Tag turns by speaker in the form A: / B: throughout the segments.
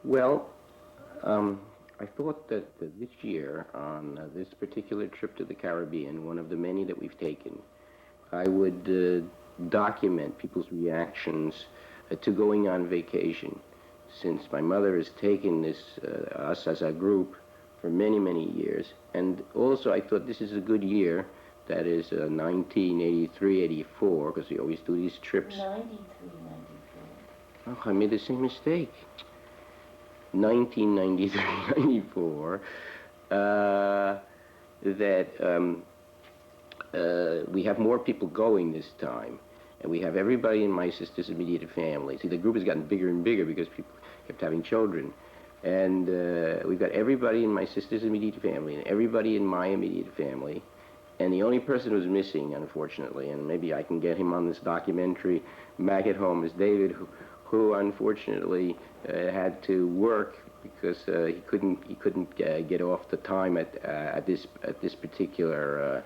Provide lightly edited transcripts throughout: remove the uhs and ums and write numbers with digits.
A: Well, I thought that this year, on this particular trip to the Caribbean, one of the many that we've taken, I would document people's reactions to going on vacation, since my mother has taken us as a group for many, many years. And also, I thought this is a good year, that is 1983, 84, because we always do these trips.
B: 93, 94.
A: Oh, I made the same mistake. 1993, 94, that we have more people going this time. And we have everybody in my sister's immediate family. See, the group has gotten bigger and bigger because people kept having children. And we've got everybody in my sister's immediate family and everybody in my immediate family. And the only person who's missing, unfortunately, and maybe I can get him on this documentary back at home, is David, who unfortunately had to work because he couldn't get off the time at this particular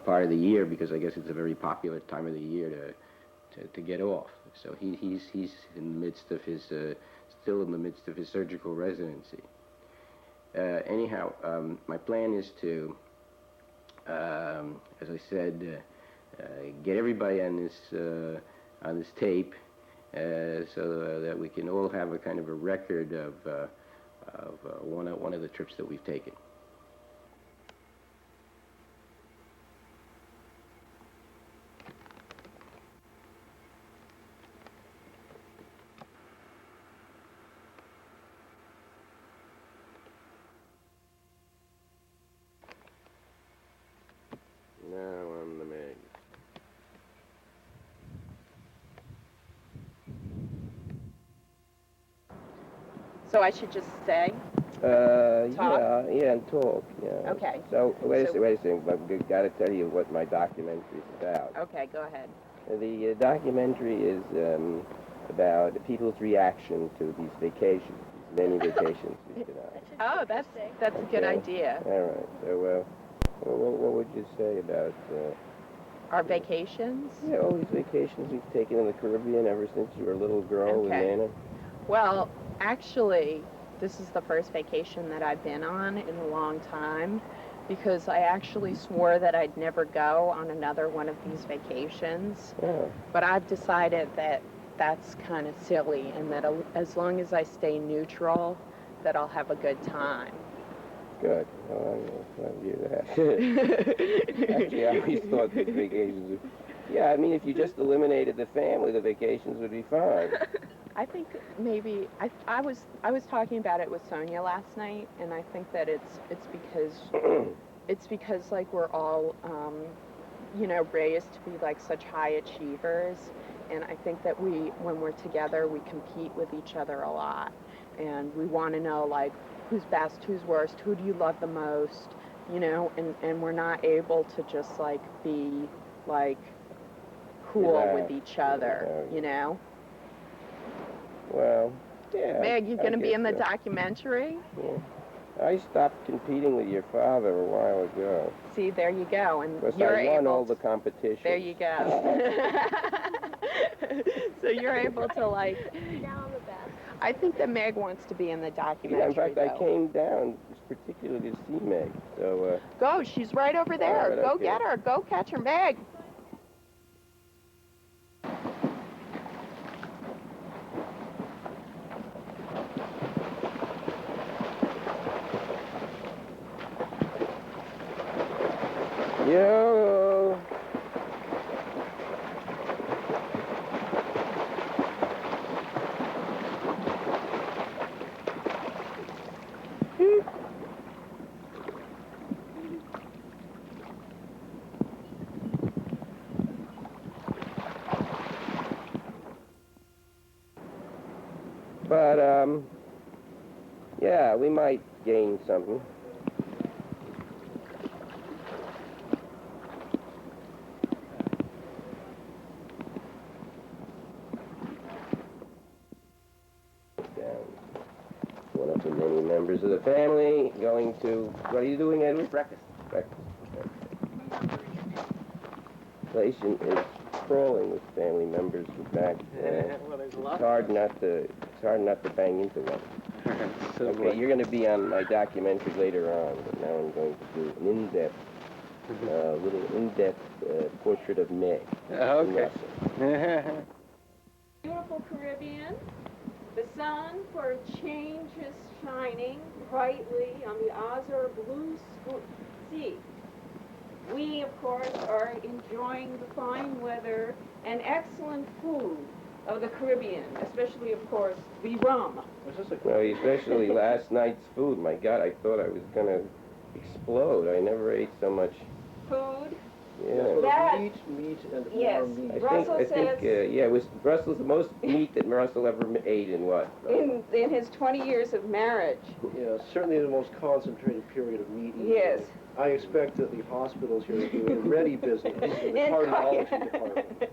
A: part of the year, because I guess it's a very popular time of the year to get off. So he's in the midst of his still in the midst of his surgical residency. Anyhow, my plan is to, as I said, get everybody on this tape, so that we can all have a kind of a record of one of the trips that we've taken. Now on the mag.
C: So I should just say? Talk?
A: Yeah, and talk, yeah.
C: Okay.
A: So, wait a second, I've got to tell you what my documentary is about.
C: Okay, go ahead.
A: The documentary is about people's reaction to these vacations, these many vacations we've been on.
C: Oh, that's a good idea.
A: All right, so, what would you say about...
C: Our vacations?
A: Yeah, all these vacations we've taken in the Caribbean ever since you were a little girl with Nana.
C: Well, actually, this is the first vacation that I've been on in a long time, because I actually swore that I'd never go on another one of these vacations.
A: Yeah.
C: But I've decided that that's kind of silly, and that as long as I stay neutral, that I'll have a good time.
A: Good. Well, I'll hear that. Actually, I always thought that vacations would... Yeah, I mean, if you just eliminated the family, the vacations would be fine.
C: I think maybe I was talking about it with Sonia last night, and I think that it's because like we're all raised to be like such high achievers, and I think that when we're together we compete with each other a lot, and we want to know like who's best, who's worst, who do you love the most, and we're not able to just like be like cool with each other,
A: Well, yeah.
C: Meg, you're going to be in the documentary?
A: Yeah. I stopped competing with your father a while ago.
C: See, there you go. And
A: because
C: you're
A: I won all the competition.
C: There you go. So you're able to like...
B: Now I'm the best.
C: I think that Meg wants to be in the documentary,
A: Yeah, in fact,
C: though.
A: I came down particularly to see Meg, so...
C: Go, she's right over there.
A: Right,
C: go
A: okay.
C: get her. Go catch her, Meg.
A: Yo! But, yeah, we might gain something. One of the many members of the family going to... What are you doing, Edward? Breakfast. Breakfast. Inflation is crawling with family members back.
D: Well,
A: It's hard not to bang into one.
D: So
A: Okay, you're going to be on my documentary later on, but now I'm going to do an in-depth, little in-depth portrait of Meg.
D: Okay.
C: Beautiful Caribbean. The sun, for a change, is shining brightly on the azure blue sea. We, of course, are enjoying the fine weather and excellent food of the Caribbean, especially, of course, the rum.
A: Well, especially last night's food. My God, I thought I was going to explode. I never ate so much.
C: Food.
A: Yeah.
C: That-
E: meat, and
C: Yes.
E: more meat.
C: Russell says-
A: yeah, it was Russell's the most meat that Russell ever ate in what?
C: In his 20 years of marriage.
E: Yeah, certainly the most concentrated period of meat eating.
C: Yes.
E: I expect that the hospitals here are doing ready business in the
C: In
E: cardiology department.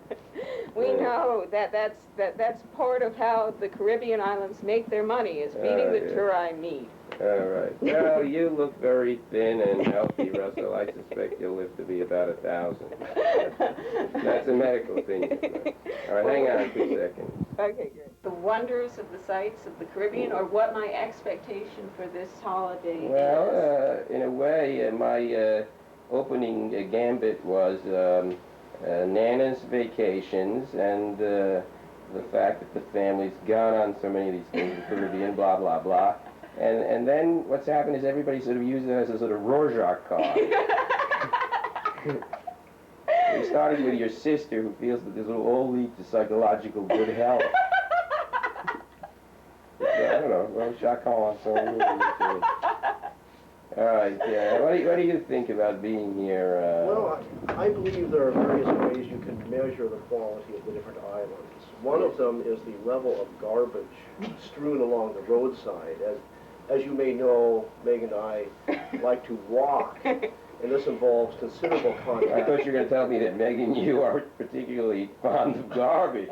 C: We know that's part of how the Caribbean islands make their money, is feeding the
A: yeah.
C: turai meat.
A: All right. Well, you look very thin and healthy, Russell. I suspect you'll live to be about 1,000. That's a medical opinion. All right, hang on 2 seconds.
C: Okay, great. The wonders of the sights of the Caribbean, or what my expectation for this holiday is.
A: Well, in a way, my opening gambit was Nana's vacations and the fact that the family's gone on so many of these things in the Caribbean, blah, blah, blah. And then what's happened is everybody sort of used it as a sort of Rorschach card. We started with your sister, who feels that this will all lead to psychological good health. I don't know, Rorschach card. All right, what do you think about being here?
E: Well, I believe there are various ways you can measure the quality of the different islands. One of them is the level of garbage strewn along the roadside. As you may know, Meg and I like to walk, and this involves considerable contact.
A: I thought you were going to tell me that Meg and you are particularly fond of garbage.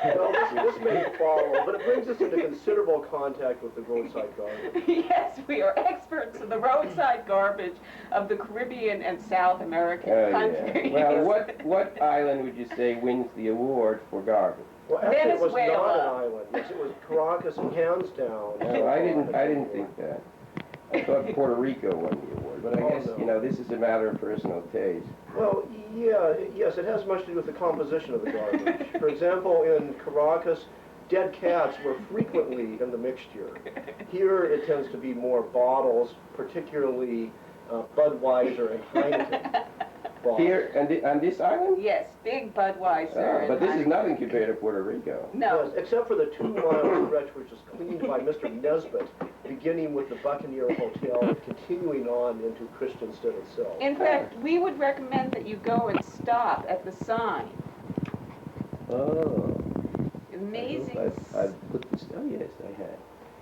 E: Well, this may follow, but it brings us into considerable contact with the roadside garbage.
C: Yes, we are experts in the roadside garbage of the Caribbean and South American
A: Yeah.
C: countries.
A: Well, what island would you say wins the award for garbage?
E: Well, actually, it was not
C: Venezuela.
E: an island. Yes, it was Caracas and hands down.
A: No, I didn't think that. I thought Puerto Rico won the award, but I
E: Oh,
A: guess,
E: no.
A: this is a matter of personal taste.
E: Well, yes, it has much to do with the composition of the garbage. For example, in Caracas, dead cats were frequently in the mixture. Here, it tends to be more bottles, particularly Budweiser and Heineken bottles.
A: Here, on this island?
C: Yes, big Budweiser.
A: But this is
C: and
A: nothing compared to Puerto Rico.
C: No.
E: Yes, except for the 2-mile stretch which is cleaned by Mr. Nesbitt, beginning with the Buccaneer Hotel and continuing on into Christiansted itself.
C: In fact, we would recommend that you go and stop at the sign.
A: Oh.
C: Amazing.
A: I've put this, oh yes, I have.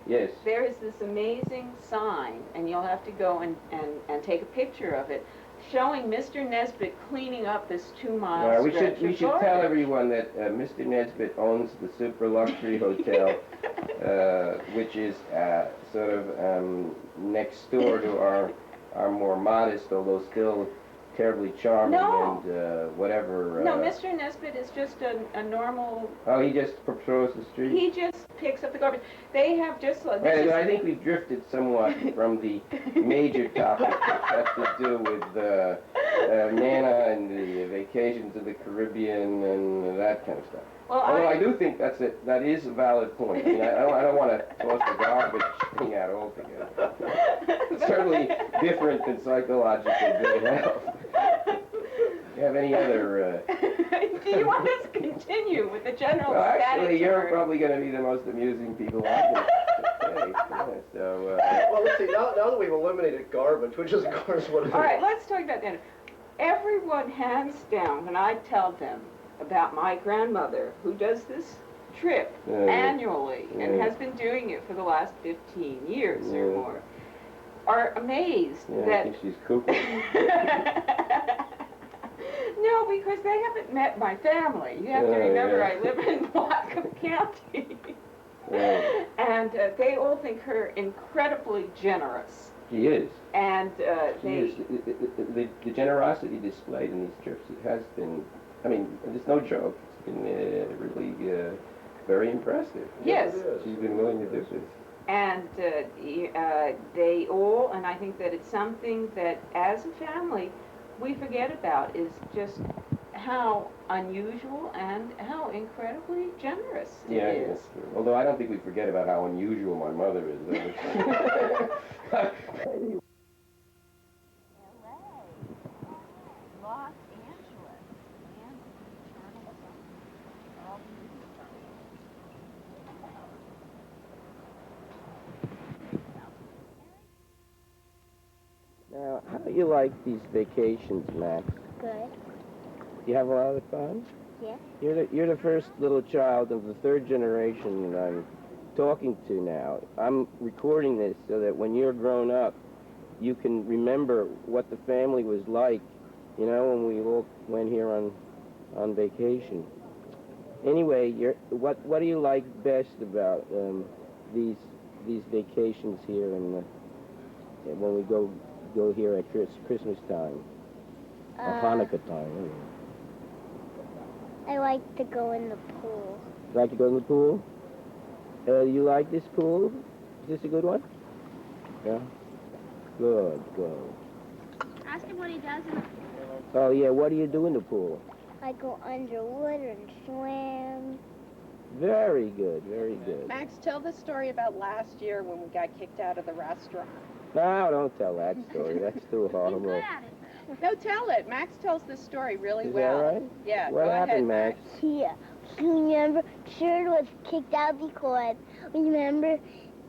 A: Yes.
C: There is this amazing sign, and you'll have to go and take a picture of it, showing Mr. Nesbitt cleaning up this 2-mile
A: We
C: stretch
A: should
C: of
A: tell
C: garbage.
A: everyone that Mr. Nesbitt owns the super luxury hotel, which is sort of next door to our more modest, although still terribly charming
C: No.
A: and whatever.
C: No, Mr. Nesbitt is just a normal.
A: Oh, he just patrols the street.
C: He just picks up the garbage. They have just like.
A: Well, I think we've drifted somewhat from the major topic, which has to do with Nana and the vacations of the Caribbean and that kind of stuff.
C: Well,
A: Although I do think that is a valid point. I mean, I don't want to toss the garbage thing out altogether. It's certainly different than psychological good health. Do you have any other...
C: Do you want us to continue with the general
A: Well, actually, you're
C: sanitary-
A: probably going to be the most amusing people I've been today. Yeah, so,
E: Well, let's see, now that we've eliminated garbage, which is, of course, what it is.
C: All right, let's talk about dinner. Everyone hands down when I tell them about my grandmother, who does this trip annually and
A: Yeah.
C: has been doing it for the last 15 years or
A: Yeah.
C: more, are amazed
A: I
C: that...
A: think she's cuckoo.
C: No, because they haven't met my family. You have to remember I live in Whatcom County.
A: Yeah.
C: And they all think her incredibly generous.
A: She is.
C: And
A: She is. The generosity displayed in these trips, it has been, I mean, it's no joke. It's been really very impressive.
F: Yes.
E: It is.
A: She's been willing to do this.
F: And they all, and I think that it's something that as a family we forget about, is just how unusual and how incredibly generous it is.
A: Yes. Although I don't think we forget about how unusual my mother is.
B: LA, Los Angeles, and Eternal Sun. All the movie stars.
A: Now, how do you like these vacations, Max?
G: Good.
A: You have a lot of fun?
G: Yes.
A: You're the first little child of the third generation that I'm talking to now. I'm recording this so that when you're grown up, you can remember what the family was like, you know, when we all went here on vacation. Anyway, what do you like best about these vacations here and when we go here at Christmas time or Hanukkah time? Anyway.
G: I like to go in the pool.
A: You like to go in the pool? You like this pool? Is this a good one? Yeah? Good.
G: Ask him what he does in the pool.
A: Oh, yeah, what do you do in the pool?
G: I go underwater and swim.
A: Very good.
C: Max, tell the story about last year when we got kicked out of the restaurant.
A: No, don't tell that story. That's too horrible.
G: He's good at it.
C: No, tell it. Max tells this story really
A: Is
C: well.
A: that right?
C: Yeah,
A: What
C: go
A: happened,
C: ahead,
A: Max?
G: Yeah. Remember, Sharon was kicked out because, remember,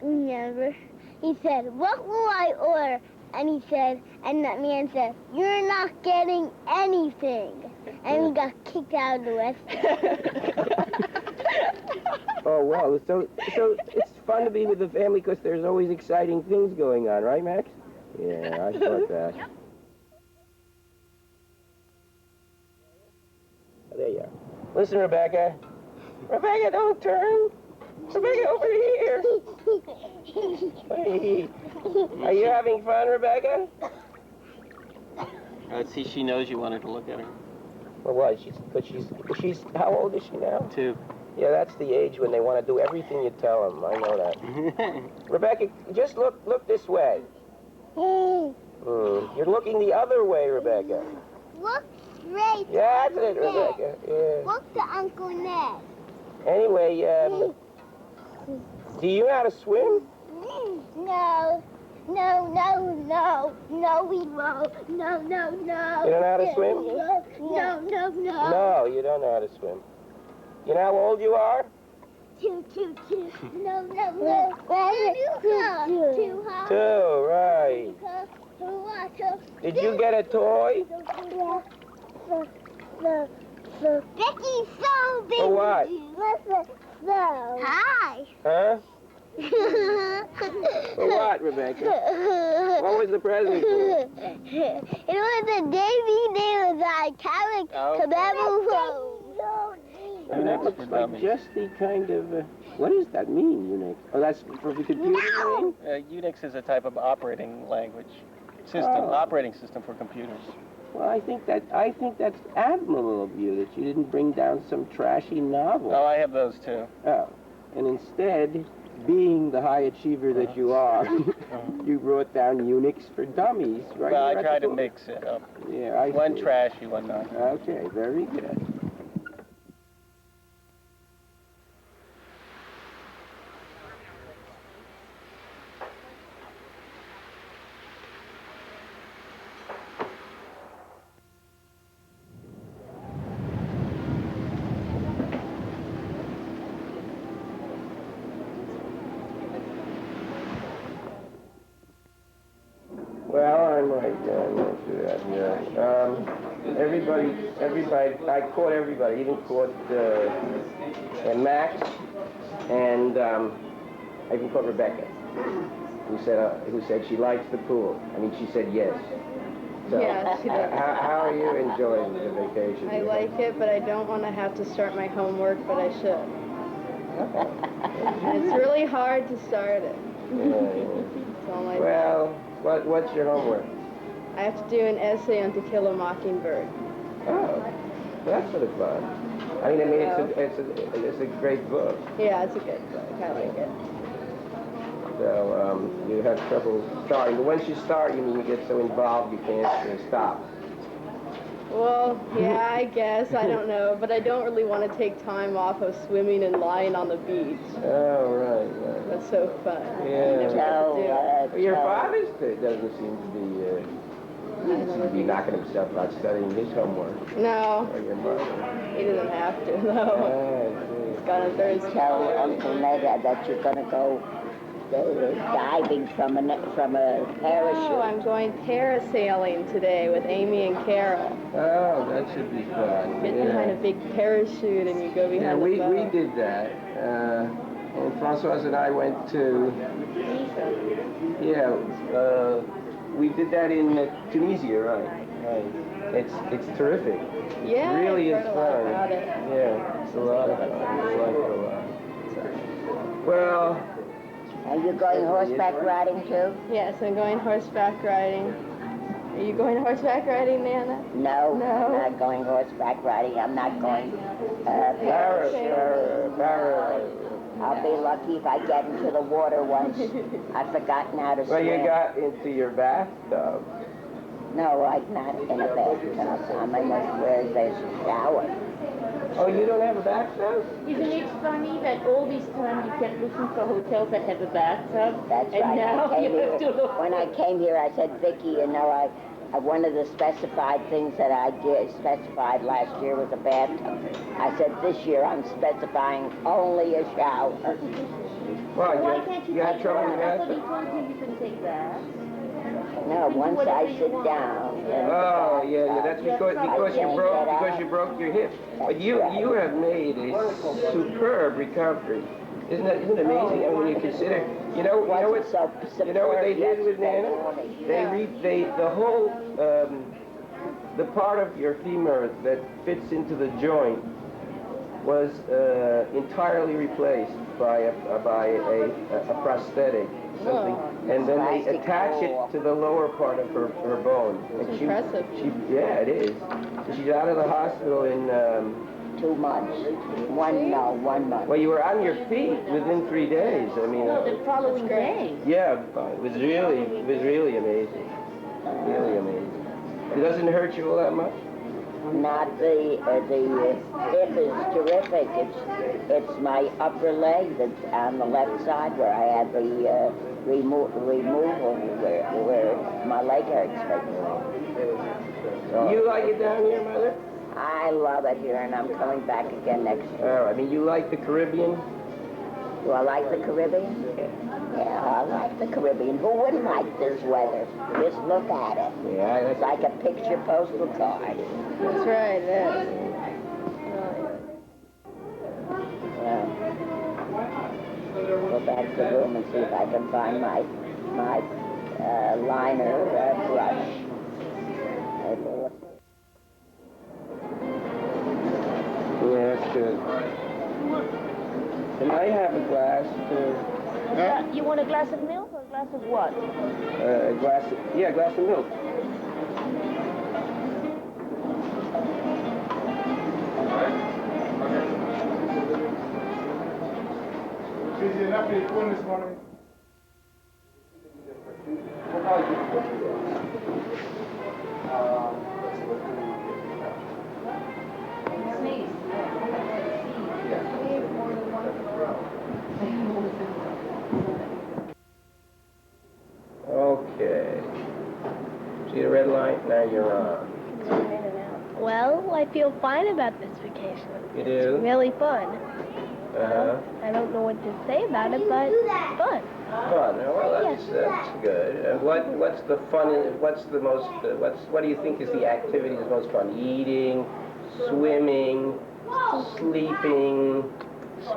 G: he said, what will I order? And he said, and that man said, you're not getting anything. And we got kicked out of the restaurant.
A: Oh, well, so it's fun to be with the family because there's always exciting things going on, right, Max? Yeah, I thought that.
G: Yep.
A: There you are. Listen, Rebecca. Rebecca, don't turn. Rebecca, over here. Hey. Are you having fun, Rebecca?
D: Let's see, she knows you wanted to look at her.
A: Well, what? She's, how old is she now?
D: 2.
A: Yeah, that's the age when they want to do everything you tell them. I know that. Rebecca, just look this way. You're looking the other way, Rebecca.
G: Look right.
A: Yeah, that's it, Rebecca. Yeah.
G: Look to Uncle Ned.
A: Anyway, do you know how to swim?
G: No, we won't. No.
A: You don't know how to swim?
G: No.
A: No, you don't know how to swim. You know how old you are?
G: Two. No. Too high.
A: 2, right. Did you get a toy?
G: Becky's so big.
A: For what?
G: Hi.
A: Huh? For what, Rebecca? What was the present for?
G: It was a Davy. There was like carrot, kebab.
A: That looks like just the kind of, what does that mean, Unix? Oh, that's for the computer, you mean?
D: Unix is a type of operating language operating system for computers.
A: Well, I think that's admirable of you that you didn't bring down some trashy novel.
D: Oh, I have those too.
A: Oh, and instead, being the high achiever that you are, you brought down Unix for Dummies, right?
D: Well, I
A: Right
D: tried to
A: before-
D: mix it up.
A: Yeah, I
D: One
A: see.
D: trashy, one not.
A: Okay, very good. Well, I'm right down to that, yeah. Everybody, I caught everybody, even caught Max, and I even caught Rebecca, who said she likes the pool. I mean, she said yes. So,
H: Yeah, she does.
A: How are you enjoying the vacation?
H: I like it, but I don't want to have to start my homework, but I should. And it's really hard to start it. So I'm like,
A: Well, what's your homework?
H: I have to do an essay on To Kill a Mockingbird.
A: Oh, that's sort of fun. I mean, it's a great book.
H: Yeah, it's a good book. I like it.
A: So you have trouble starting, but once you start, you get so involved you can't stop.
H: Well, yeah, I guess. I don't know. But I don't really want to take time off of swimming and lying on the beach.
A: Oh, right.
H: That's so fun.
A: Yeah.
H: Never
A: Your father doesn't seem to be knocking himself out studying his homework.
H: No,
A: Or your mother.
H: he doesn't have to, though. He's got a third
I: Tell Uncle Ned that you're going to go diving from a parachute.
H: Oh, I'm going parasailing today with Amy and Carol.
A: Oh, that should be fun.
H: Get behind a big parachute and you go behind the boat.
A: We did that. And Françoise and I went to... we did that in Tunisia, right. It's terrific.
H: Yeah,
A: It really
H: I've
A: is
H: heard a lot
A: fun.
H: about it.
A: Yeah, it's a lot of fun. I like it a lot. Well...
I: Are you going horseback riding too?
H: Yes, I'm going horseback riding. Are you going horseback riding, Nana?
I: No,
H: No.
I: I'm not going horseback riding. I'm not going parachute. I'll be lucky if I get into the water once. I've forgotten how to swim.
A: Well, you got into your bathtub.
I: No, I'm not in a bathtub. I'm in where there's a shower.
A: Oh, you don't have a bathtub?
B: Isn't it funny that all this time you kept looking for hotels that have a bathtub?
I: That's
B: and
I: right.
B: now
I: I came
B: you have
I: here.
B: to look.
I: When I came here, I said, Vicki, you know, one of the specified things that I did specified last year was a bathtub. I said, this year I'm specifying only a shower.
A: Well,
B: Why can't you
A: had
B: take
A: trouble with
B: that? I
A: that?
B: thought he told you you can take that.
I: No, once I sit down.
A: Oh, yeah, that's because you broke your hip. But you have made a superb recovery. Isn't it amazing? I mean, when you consider, you know what they did with Nana? The whole the part of your femur that fits into the joint was entirely replaced by a prosthetic. Something, and then they attach it to the lower part of her bone.
H: That's impressive.
A: Yeah, it is. So she's out of the hospital in
I: 2 months. 1 month.
A: Well, you were on your feet within 3 days. I mean,
B: No, the following day.
A: yeah, it was really amazing. Really amazing. It doesn't hurt you all that much?
I: Not the hip is terrific. It's my upper leg that's on the left side where I had the removal where my leg hurts.
A: You like it down here, Mother?
I: I love it here, and I'm coming back again next year.
A: Oh, I mean, you like the Caribbean?
I: Do I like the Caribbean? Yeah, I like the Caribbean. Who wouldn't like this weather? Just look at it.
A: Yeah,
I: It's like a picture postal card.
H: That's right, it is.
I: Go back to the room and see if I can find my liner brush.
A: Yeah, that's good. Can I have a glass too?
B: You want a glass of milk or a glass of what?
A: A glass of milk.
J: Busy enough with your phone this morning.
A: Okay. See the red light? Now you're on.
G: Well, I feel fine about this vacation.
A: You
G: It's
A: do?
G: really fun.
A: Uh-huh.
G: I don't know what to say about it, but fun.
A: Fun. Well, that's good. And what's the fun? What's the most? What do you think is the activity that's most fun? Eating, swimming, sleeping.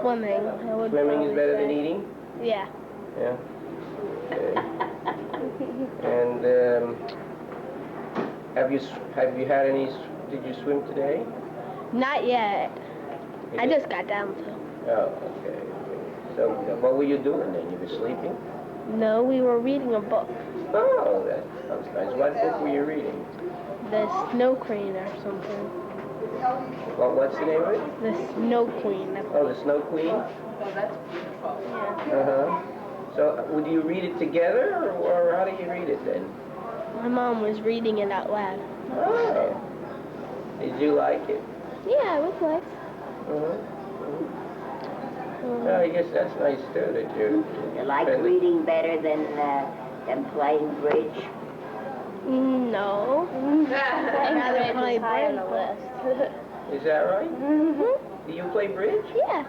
G: Swimming. I would
A: Swimming is
G: probably
A: better
G: say.
A: than eating.
G: Yeah.
A: Yeah. Okay. And have you had any? Did you swim today?
G: Not yet.
A: You
G: I
A: did?
G: just got down to.
A: Oh, okay. So what were you doing then? You were sleeping?
G: No, we were reading a book.
A: Oh, that sounds nice. What book were you reading?
G: The Snow Crane or something.
A: Well, what's the name of it?
G: The Snow Queen.
A: Oh, the Snow Queen?
C: Oh, that's beautiful.
G: Yeah.
A: Uh-huh. So, would you read it together, or how do you read it then?
G: My mom was reading it out loud.
A: Oh. Did you like it?
G: Yeah, it was nice.
A: Uh-huh. Well, I guess that's nice too, that you...
I: You like reading better than playing bridge?
G: No. I'd rather play bridge.
A: Is that right?
G: Mm-hmm.
A: Do you play bridge?
G: Yeah.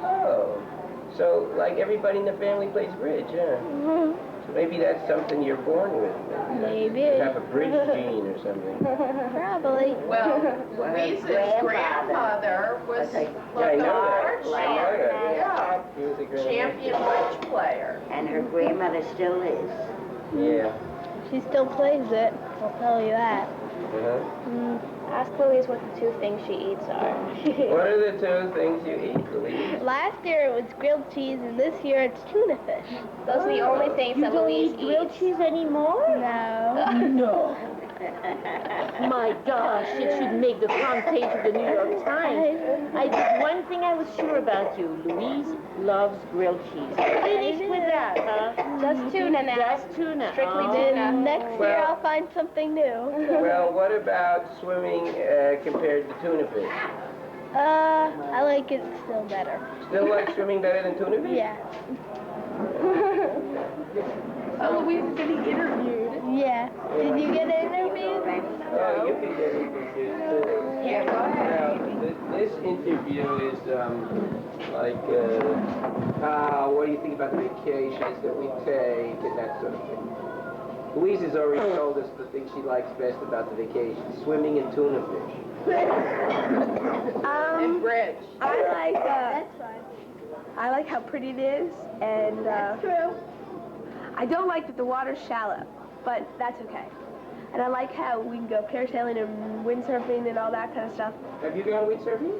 A: Oh. So, like everybody in the family plays bridge, yeah.
G: Mm-hmm.
A: So maybe that's something you're born with.
G: Maybe.
A: You have a bridge gene or something.
G: Probably.
C: Well, Louise's grandmother was
A: Yeah, I know that. I know that.
C: yeah,
A: He was a great
C: champion bridge player.
I: And her grandmother still is.
A: Yeah.
G: She still plays it, I'll tell you that.
A: Uh-huh.
G: Ask Louise what the 2 things she eats are.
A: What are the 2 things you eat, Louise?
G: Last year it was grilled cheese, and this year it's tuna fish.
H: Those are the only things that Louise eats.
G: cheese anymore? No.
H: No.
K: My gosh, it should make the front page of the New York Times. One thing I was sure about you, Louise loves grilled cheese. Finish with that, huh?
H: Just tuna now.
K: Just tuna.
H: Strictly
K: Oh.
H: tuna.
G: Next year
A: Well-
G: I'll find something new.
A: Well, what about swimming compared to tuna fish?
G: I like it still better.
A: Still like swimming better than tuna fish?
G: Yeah.
C: Oh, Louise is getting interviewed.
G: Yeah. Did you get interviewed?
A: Oh, you can get interviewed too.
C: Yeah, go ahead.
A: Now, this interview is what do you think about the vacations that we take and that sort of thing. Louise has already told us the thing she likes best about the vacation, swimming and tuna fish.
C: And bridge.
H: I like how pretty it is, and I don't like that the water's shallow, but that's okay. And I like how we can go parasailing and windsurfing and all that kind of stuff.
A: Have you gone windsurfing?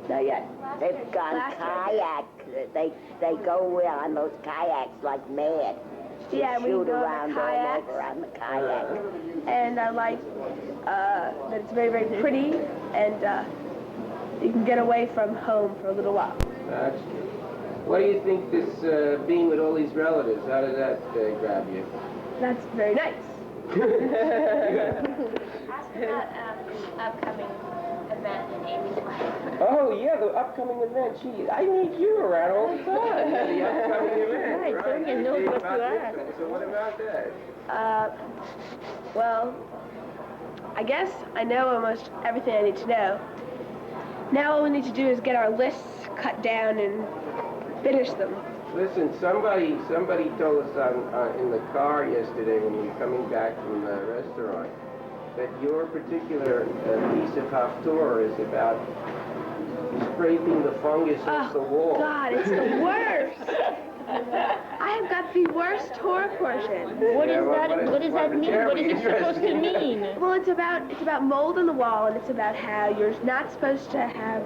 H: Not yet.
I: They've gone
H: Last year.
I: kayak. They go on those kayaks like mad.
H: Yeah, we
I: shoot
H: go on the
I: around all
H: kayaks.
I: over on the kayak.
H: And I like that it's very, very pretty, and you can get away from home for a little while.
A: That's good. What do you think this being with all these relatives, how does that grab you?
H: That's very nice.
G: Ask about upcoming event in Amy's life.
A: Oh, yeah, the upcoming event. Gee, I need you around all the time. Yeah, the upcoming event.
K: Right, Sonia knows
A: Hey,
K: what
A: about
K: you
A: this
K: are.
A: one. So what about that?
H: Well, I guess I know almost everything I need to know. Now all we need to do is get our lists cut down and finish them.
A: Listen, somebody told us in the car yesterday when we were coming back from the restaurant that your particular piece of Haftorah is about scraping the fungus off the wall.
H: God, it's the worst. I have got the worst Torah portion.
K: What does that mean? What is it supposed to mean?
H: Well, it's about mold on the wall, and it's about how you're not supposed to have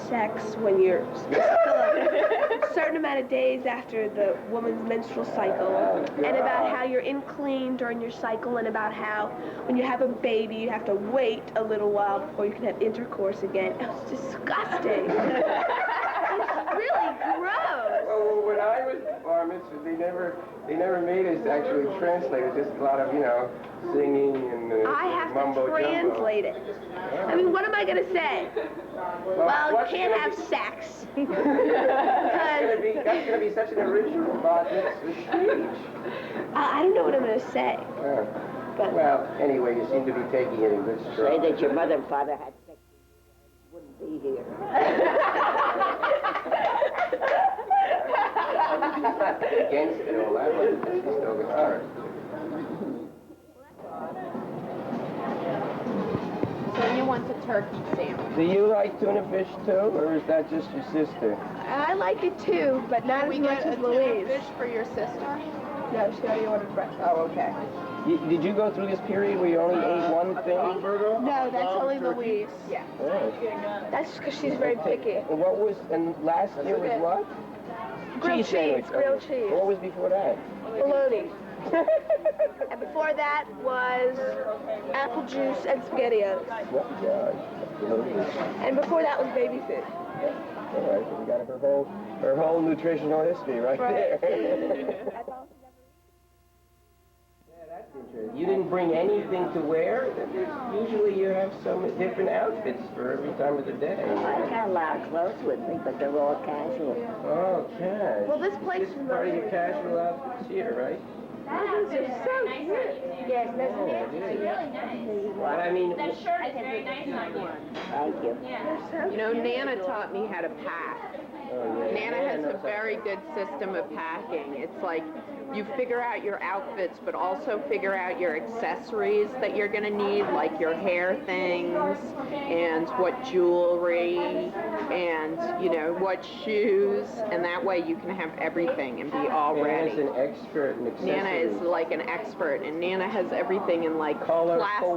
H: sex when you're still a certain amount of days after the woman's menstrual cycle, and about how you're clean during your cycle, and about how when you have a baby you have to wait a little while before you can have intercourse again. It's disgusting. It's really gross.
A: Well, when I was bar mitzvah, they never made us actually translate it. Just a lot of singing and
H: I have
A: mumbo
H: to
A: jumbo.
H: translate it. I mean, what am I going to say? Well, you can't have sex.
A: That's gonna be such an original bar mitzvah speech.
H: I don't know what I'm going to say. But
A: Well, anyway, you seem to be taking it in good
I: Say
A: stride.
I: that your mother and father had sex wouldn't be here.
A: She's not against it all that much, but she's still the start.
C: So you want a turkey sandwich?
A: Do you like tuna fish too, or is that just your sister?
H: I like it too, but not as
C: We
H: much
C: get a
H: as
C: tuna
H: Louise.
C: fish for your sister?
H: No, she already ordered breakfast.
C: Oh, okay.
A: Did you go through this period where you only ate one thing?
H: No, that's only Louise.
C: Yeah.
A: Oh.
H: That's because she's very picky.
A: And last year was what?
H: Grilled cheese, grilled cheese.
A: What was before that?
H: Bologna. And before that was apple juice and SpaghettiOs.
A: Oh, gosh.
D: You know,
C: And before that was baby food.
D: all right, so we got her whole nutritional history right there.
A: You didn't bring anything to wear? Usually you have some different outfits for every time of the day.
I: I got a lot of clothes with me, but they're all casual.
A: Oh, cash.
C: Well, this place
A: This is part of your casual outfits here, right?
C: These are so cute.
I: Yes,
A: Oh,
I: that's
A: it is. But I mean,
K: That shirt is very nice on you.
I: Thank you.
C: You know, Nana taught me how to pack. Nana has a very good system of packing. It's like you figure out your outfits, but also figure out your accessories that you're going to need, like your hair things, and what jewelry, and, you know, what shoes, and that way you can have everything and be all ready.
A: Nana's an expert in accessories.
C: Nana is like an expert, and Nana has everything in like
A: Color
C: plastic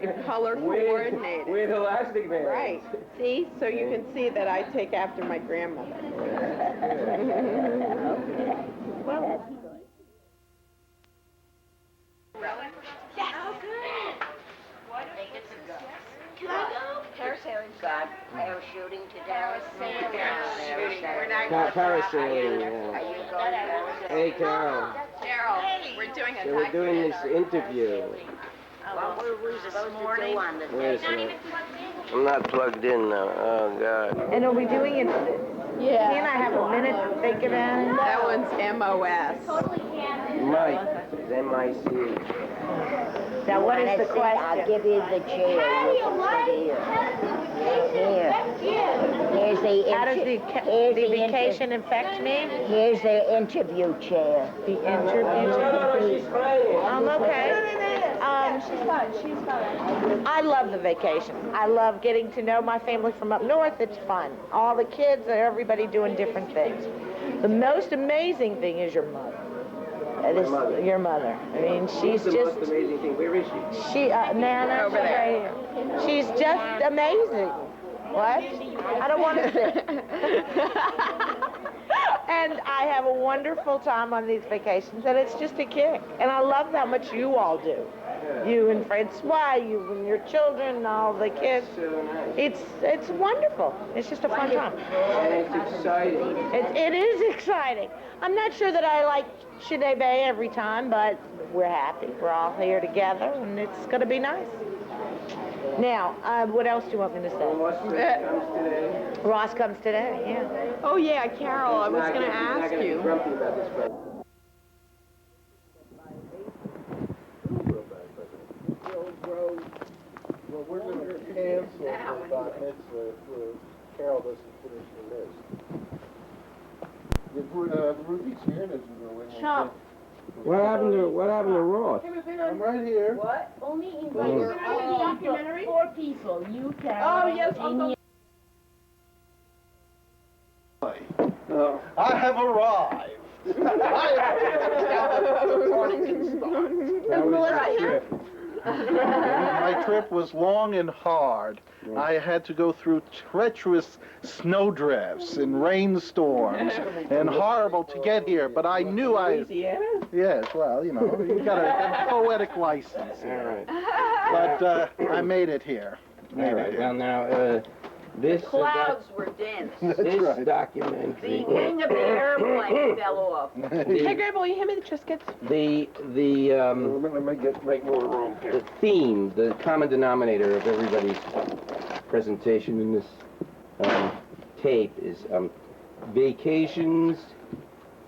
C: bags, color coordinated.
A: With elastic bands.
C: Right. See? So you can see that I take after my grandmother.
I: Well,
G: Can I go? Parasailing.
I: got parachuting today.
A: Parasailing, yeah.
I: Are you going parasailing?
A: Hey, Carol.
C: Carol, we're doing
A: So we're doing this interview.
I: What were we supposed to do on the
A: Wait a second. I'm not plugged in now. Oh, God.
H: And are we doing it?
C: Yeah.
H: Can I have a minute to think about it?
C: That one's MOS.
A: Mike. It's M-I-C.
H: Now, what is the
I: I'll
H: question?
I: give you the chair. You can sit here. Here's the
H: How does the
I: here's
H: vacation affect me?
I: Here's the interview chair.
H: The interview.
A: She's fine.
H: Okay.
B: She's fine. She's fine.
H: I love the vacation. I love getting to know my family from up north. It's fun. All the kids, everybody doing different things. The most amazing thing is your mother.
A: mother?
H: Your mother. I mean, she's
A: the
H: just.
A: most amazing thing. Where is she?
H: Nana,
C: Over there.
H: right here. She's just amazing. What? I don't want to sit. And I have a wonderful time on these vacations, and it's just a kick. And I love how much you all do. You and Francois, you and your children, and all the kids.
A: So nice.
H: It's wonderful. It's just a fun time.
A: And it's exciting.
H: It is exciting. I'm not sure that I like Chenay Bay every time, but we're happy. We're all here together, and it's going to be nice. Now, what else do you want me to say?
A: Ross comes today.
H: Ross comes today, yeah.
C: Oh yeah, Carol, I was going to
A: He's not
C: ask
A: gonna be
C: you.
A: grumpy about this, but
E: Well, we're going to cancel the bat mitzvah if Carol doesn't finish the list. Ruby's here doesn't go in.
B: Chump.
A: what happened to Ross?
E: I'm right here.
K: Only invite
B: Documentary?
K: 4 people. You, Carol.
B: Oh, yes, Uncle.
E: I have arrived.
A: How was the trip?
L: My trip was long and hard. I had to go through treacherous snowdrifts and rainstorms and horrible to get here, but I knew
A: Louisiana?
L: Yes, well, you know, you got a poetic license
A: All
L: here.
A: right.
L: But I made it here.
A: All right. Well, now, this
I: Clouds were dense.
A: this
L: right.
A: documentary.
I: The wing of the airplane fell off.
C: Hey, Grandma, will you hand me the Triscuits?
A: The
E: Let me make more room here.
A: the theme, the common denominator of everybody's presentation in this tape is vacations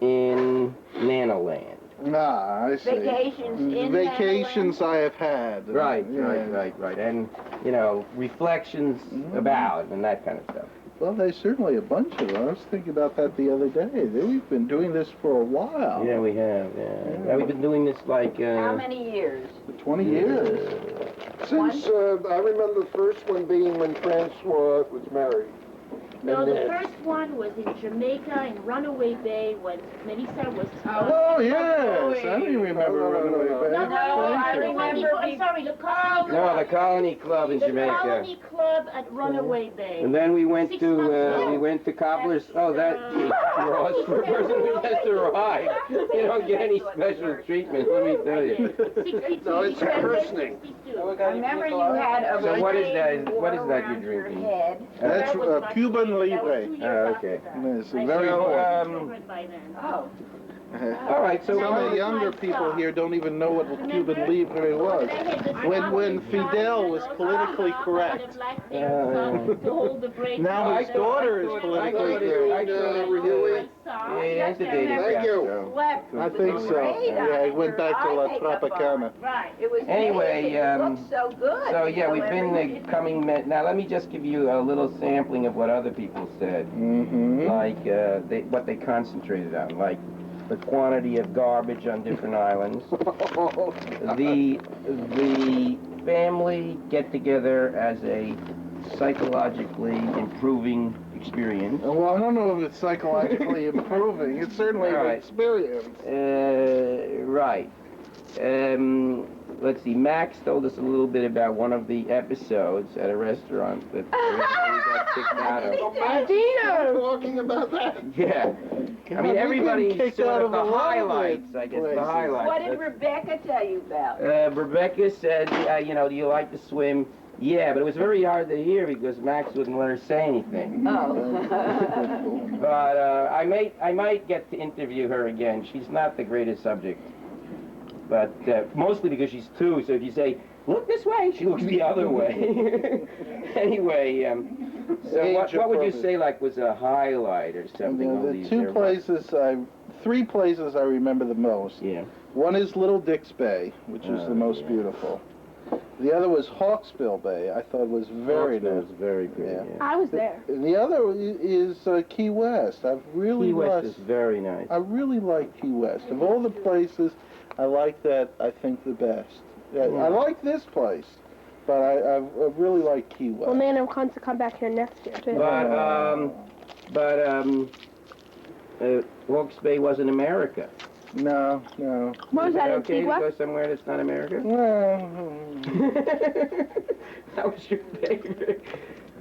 A: in Nanoland.
L: Ah, I see.
I: Vacations in
L: Vacations I have had.
A: Right,
L: Yes.
A: right. And, you know, reflections about and that kind of stuff.
L: Well, there's certainly a bunch of them. I was thinking about that the other day. We've been doing this for a while.
A: Yeah, we have, yeah. Now, we've been doing this like...
I: How many years?
L: 20 years.
E: Since, I remember the first one being when Francois was married.
K: No, the first one was in Jamaica in Runaway Bay when Melissa was.
L: Oh, yes. I do remember Runaway Bay.
K: No, I
L: Thank you.
K: remember. I'm sorry, the Colony.
A: No, the Colony Club in
K: The
A: Jamaica.
K: Colony Club at Runaway Bay.
A: And then we went
K: 6
A: to
K: months
A: Cobbler's. Oh, that Ross for a person who just arrived. You don't get any special treatment, let me tell you.
K: 62.
E: No, it's a christening.
F: I remember you had a
A: So what is that?
F: big
A: What is that
F: around
A: you're
F: your
A: drinking?
F: head.
L: That's Cuban Libre.
A: Okay.
L: It's very important.
F: Oh.
A: All right, so
L: Some of the younger people here don't even know what Cuban Libre was. When Fidel was politically correct. Now his daughter is politically correct.
A: Yeah,
F: Thank
E: you.
L: I think so. Yeah, he went back to La Tropicana.
F: It was
A: Anyway,
F: amazing. It looked so good.
A: So yeah, we've
F: Every
A: been
F: week.
A: coming. Now let me just give you a little sampling of what other people said,
L: Mm-hmm.
A: like what they concentrated on, like the quantity of garbage on different islands, the family get together as a psychologically improving experience.
L: Well, I don't know if it's psychologically improving. It's certainly an
A: Right.
L: experience.
A: Right. Let's see, Max told us a little bit about one of the episodes at a restaurant that we got kicked out of.
L: Dino! Talking about that.
A: Yeah. I mean, everybody
L: kicked
A: sort
L: out
A: of
L: of
A: the
L: a lot of
A: highlights, I guess, the
L: places.
A: highlights.
F: What did Rebecca tell you about?
A: Rebecca said, do you like to swim? Yeah, but it was very hard to hear because Max wouldn't let her say anything.
F: Oh.
A: But I might get to interview her again. She's not the greatest subject, but mostly because she's two. So if you say look this way, she looks the other way. Anyway, so what would you say like was a highlight or something? Of
L: The
A: these
L: three places I remember the most.
A: Yeah.
L: One is Little Dick's Bay, which is the most beautiful. The other was Hawksbill Bay. I thought was very nice.
A: Was very good.
L: Yeah.
A: Yeah.
H: I was there.
L: And the other is Key West. I've really
A: Key West
L: liked-
A: is very nice.
L: I really like Key West. Of all the places, I like that, I think, the best. Yeah, I like this place, but I really like Key West.
H: Well, man, I'm going to come back here next year, too.
A: But Hawke's Bay wasn't America.
L: No.
H: What was that in
A: Okay
H: Key
A: to
H: West?
A: go somewhere that's not America?
L: Well,
A: That was your favorite.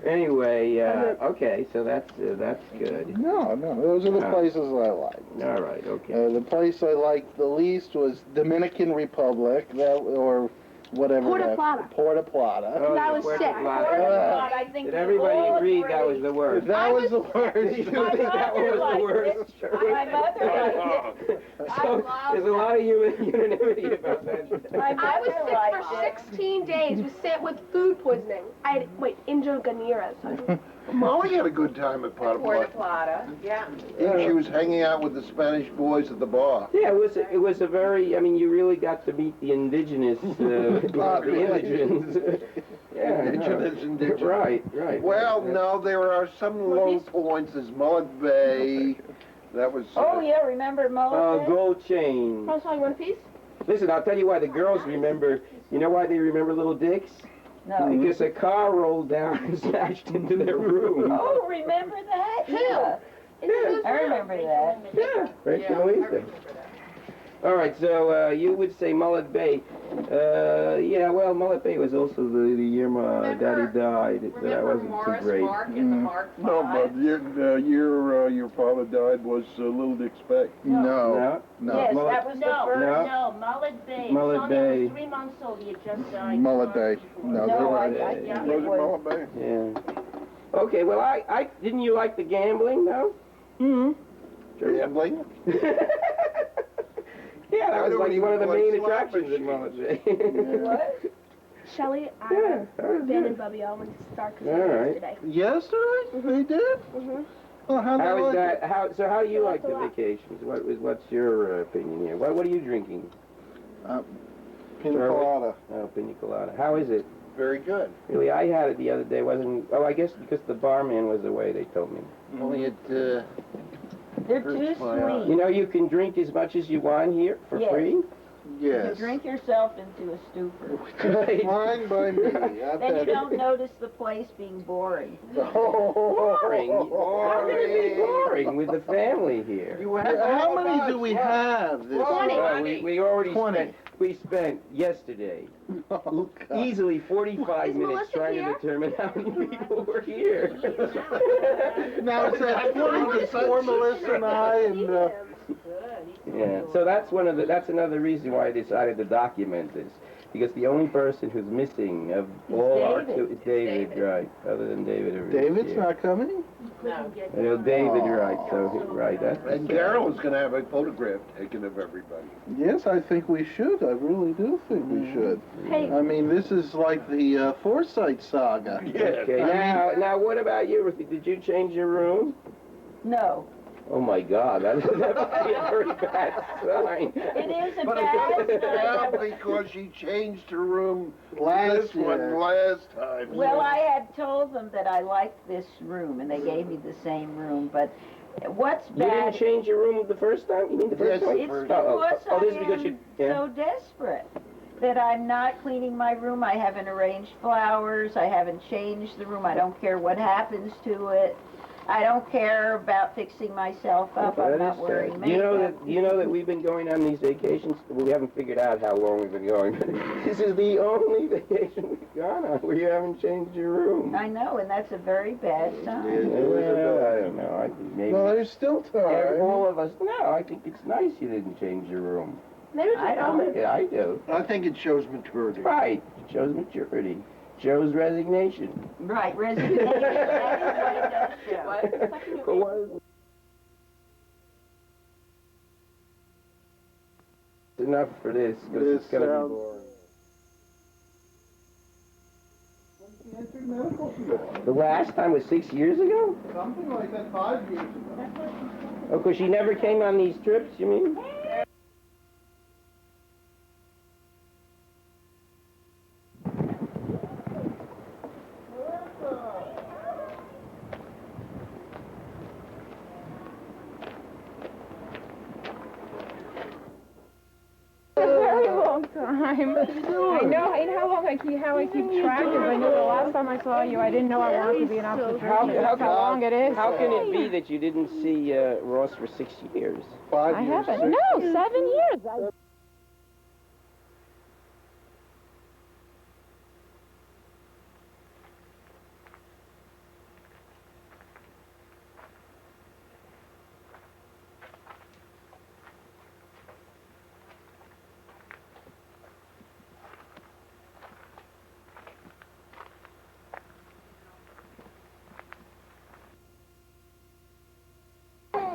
A: Anyway, okay, so that's good.
L: no, those are the
A: Oh.
L: places I like.
A: All right, okay.
L: The place I liked the least was Dominican Republic, or whatever.
H: Puerto Plata.
L: Puerto Plata.
A: Oh,
H: that
A: the
H: was
A: Puerto
H: sick.
A: Plata.
F: I think
A: Did everybody
F: all
A: agree
F: agree.
A: that was the worst?
L: That was the
A: Did you
L: worst.
A: think that was the worst?
F: My mother liked it.
A: So there's a lot of unanimity about that.
H: I was sick for 16 days. Was sick with food poisoning. I had, intraganiras.
J: Molly had a good time at Puerto
F: Puerto
J: Plata.
F: Plata, yeah.
J: She was hanging out with the Spanish boys at the bar.
A: Yeah, it was a very, I mean, you really got to meet the indigenous, the indigents. Yeah,
J: Indigenous.
A: Right.
J: Well, no, there are some low points. There's Mullet Bay. That was.
F: Oh, yeah, remember Mullet Bay?
A: Gold chain.
H: Want to one piece?
A: Listen, I'll tell you why the girls remember, you know why they remember Little Dick's?
F: No.
A: Because a car rolled down and smashed into their room.
F: Oh, remember that? Yeah. I remember that.
A: Yeah, right, Louisa. All right, so you would say Mullet Bay. Yeah, well, Mullet Bay was also the year my daddy died. That wasn't too great.
J: No, but your father died was Little Dick's Bay.
L: No.
F: Yes, that was the first.
K: No, Mullet Bay.
A: Mullet
K: Sonia
A: Bay.
K: was 3 months old. He had just died.
L: Mullet Bay. No, they're
F: No, I
L: right.
F: think
K: Yeah.
F: it
J: Was it
F: was.
J: Mullet Bay?
A: Yeah. Okay, well, I didn't you like the gambling though?
J: Gambling?
A: Yeah, that
J: I
A: was
J: don't
A: like
J: even
A: one of the
J: like
A: main
J: slot
A: attractions in Mullet Bay.
F: What?
H: Shelly,
A: Yeah, that was
H: Ben,
A: good.
H: and Bubby all went to Star
A: All right.
H: Casino yesterday.
L: Yesterday? They did? Well, how'd they
A: How is
L: like
A: that? So how do you like the
H: a lot.
A: vacations? What's your opinion here? What are you drinking?
L: it? Pina colada.
A: Oh, pina colada. How is it?
J: Very good.
A: Really, I had it the other day. Wasn't? Oh, I guess because the barman was away. They told me.
J: Only it.
F: They're too
J: my eye.
F: sweet.
A: You know, you can drink as much as you want here for
F: Yes.
A: free.
L: Yes.
M: drink yourself into a stupor.
L: Fine by me.
M: Then you don't notice the place being boring.
A: Boring. How can it be boring with the family here?
L: How many do we have this
A: 20. We already
L: 20.
A: spent yesterday
L: Oh, God.
A: easily 45
H: Is
A: minutes
H: Melissa
A: trying
H: here?
A: to determine how many people were here.
L: Now it's that 20 before Melissa and I and
A: Yeah, so that's another reason why I decided to document this, because the only person who's missing of all our two is David, right? Other than David,
L: David's
A: here.
L: not coming?
A: You know, David, right? So right, that's
J: And Carol is going to have a photograph taken of everybody.
L: Yes, I think we should. I really do think we should.
M: Hey.
L: I mean, this is like the Forsyte saga.
A: Okay, now what about you, Ruthie? Did you change your room?
M: No.
A: Oh my God, that would be a very bad sign.
M: It is a bad
J: Now
M: sign.
J: because she changed her room
L: Last
J: this one
L: year.
J: last time.
M: Well, I had told them that I liked this room, and they gave me the same room, but what's
A: You didn't
M: bad...
A: change your room the first time? You mean the first
J: Yes,
A: time?
M: It's
J: first
M: because
A: this is
M: I
A: because
M: am
A: you... Yeah.
M: so desperate that I'm not cleaning my room. I haven't arranged flowers. I haven't changed the room. I don't care what happens to it. I don't care about fixing myself up. I'm not wearing makeup.
A: You know that we've been going on these vacations? Well, we haven't figured out how long we've been going. This is the only vacation we've gone on where you haven't changed your room.
M: I know, and that's a very bad sign.
A: Well, I don't know. I think maybe...
L: Well, there's still time.
A: all of us... No, I think it's nice you didn't change your room.
M: I don't.
A: Yeah, I do.
J: I think it shows maturity.
A: Right. It shows maturity. Shows resignation.
M: Right, resignation. That is what it does show.
A: But what is... Enough for this, because it's going to be boring. The last time was 6 years ago?
L: Something like that, 5 years ago.
A: Oh, because she never came on these trips, you mean?
B: Time. I know how long I keep track of. I know the last time I saw you, I didn't know I wanted to be an obstetrician. That's how long it is.
A: How can it be that you didn't see Ross for 6 years?
L: 5
B: I
L: years.
B: haven't. No, 7 years.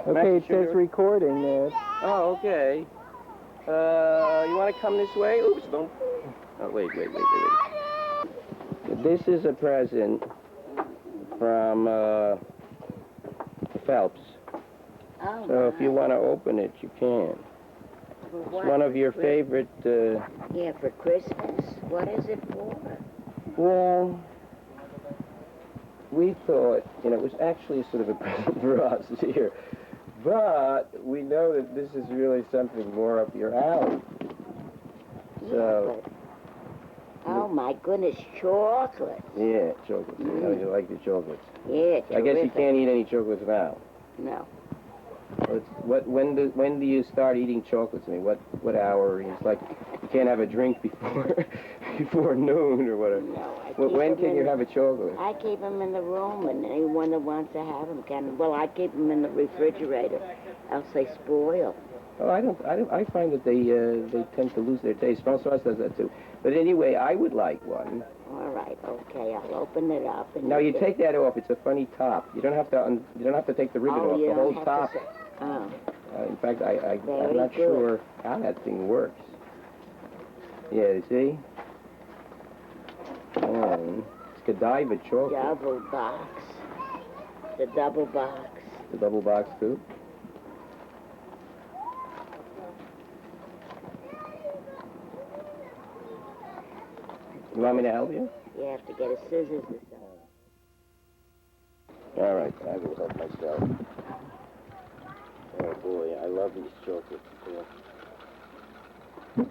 D: Okay, it says recording there.
A: Oh, okay. You want to come this way? Oops, don't... Oh, wait. This is a present from Phelps.
I: Oh,
A: So if you want to open it, you can. It's one of your favorite...
I: Yeah, for Christmas. What is it for?
A: Well, we thought, it was actually sort of a present for us here. But we know that this is really something more up your alley. So...
I: Oh, my goodness, chocolate.
A: Yeah, chocolates. You know you like the chocolates.
I: Yeah,
A: I guess you
I: terrific.
A: can't eat any chocolates now.
I: No.
A: When do you start eating chocolates? I mean, what hour? It's like you can't have a drink before noon or whatever.
I: No,
A: When can you have a chocolate?
I: I keep them in the room, and anyone that wants to have them can. Well, I keep them in the refrigerator, else they spoil.
A: Oh, I find that they tend to lose their taste. François does that too. But anyway, I would like one.
I: All right, okay, I'll open it up. And
A: Now you take that off. It's a funny top. You don't have to take the ribbon off.
I: you
A: The
I: don't
A: whole
I: have
A: top.
I: to say. Oh,
A: In fact, I'm
I: Very
A: not
I: good.
A: sure how that thing works. Yeah, you see? And it's Godiva chocolate.
I: double box. The double box.
A: The double box too. You want me to help you?
I: You have to get a scissors this time.
A: All right, I will help myself. Oh boy, I love these chocolates. Yeah.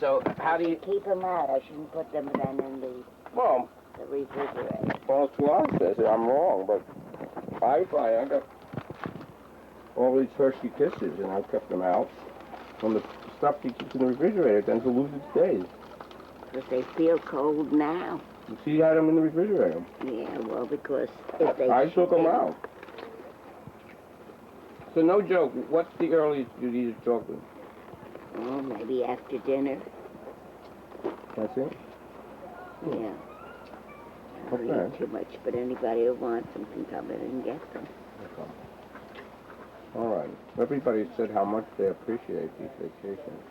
A: So how do you...
I: Keep them out. I shouldn't put them then in the
A: Well,
I: refrigerator.
A: well, Tuan says that I'm wrong, but I got all these Hershey Kisses, and I kept them out. When the stuff you keep in the refrigerator tends to lose its days.
I: Because they feel cold now.
A: You see, you had them in the refrigerator.
I: Yeah, well, because if they...
A: I took them out. So no joke, what's the earliest you'd eat a chocolate?
I: Oh, maybe after dinner.
A: That's it?
I: Yeah. I don't
A: Okay.
I: eat too much, but anybody who wants them can come in and get them.
A: Okay. All right. Everybody said how much they appreciate these vacations.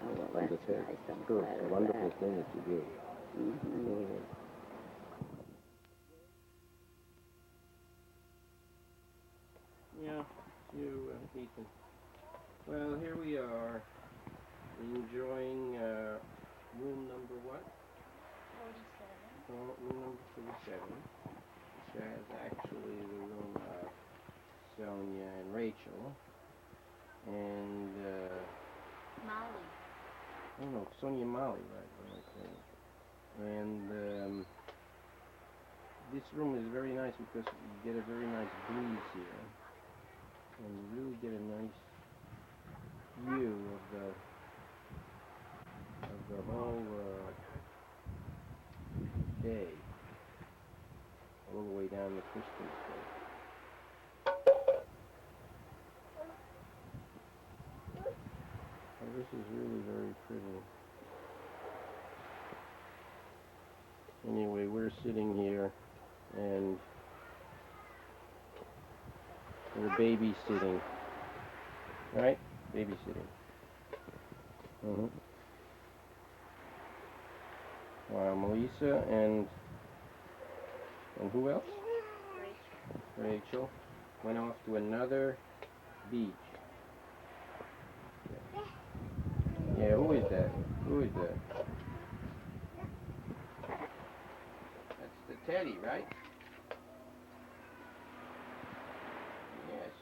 I: Oh, well, that's nice. I'm
A: Sure,
I: glad
A: it's a
I: of
A: wonderful
I: that.
A: thing that you do.
I: Mm-hmm.
A: Yeah, you, Ethan. Well, here we are, enjoying room number what? 47. Oh, room number 47, which is actually the room of Sonia and Rachel, and
G: Molly.
A: oh no, Sonia and Molly, right? Okay. And this room is very nice because you get a very nice breeze here. And you really get a nice view of the whole bay, all the way down the Christian State. So this is really very pretty. Anyway, we're sitting here and we're babysitting. Right? Babysitting. Mm-hmm. Wow, Melissa and who else? Rachel went off to another beach. Yeah, who is that? Who is that? That's the teddy, right? Yes.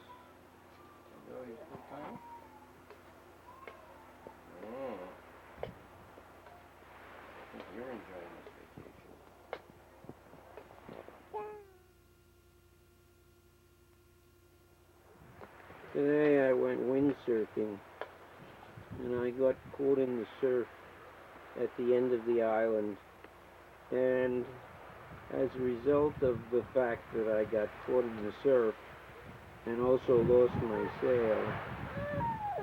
A: Enjoy his good time? I think you're enjoying this vacation. Today I went windsurfing and I got caught in the surf at the end of the island, and as a result of the fact that I got caught in the surf and also lost my sail,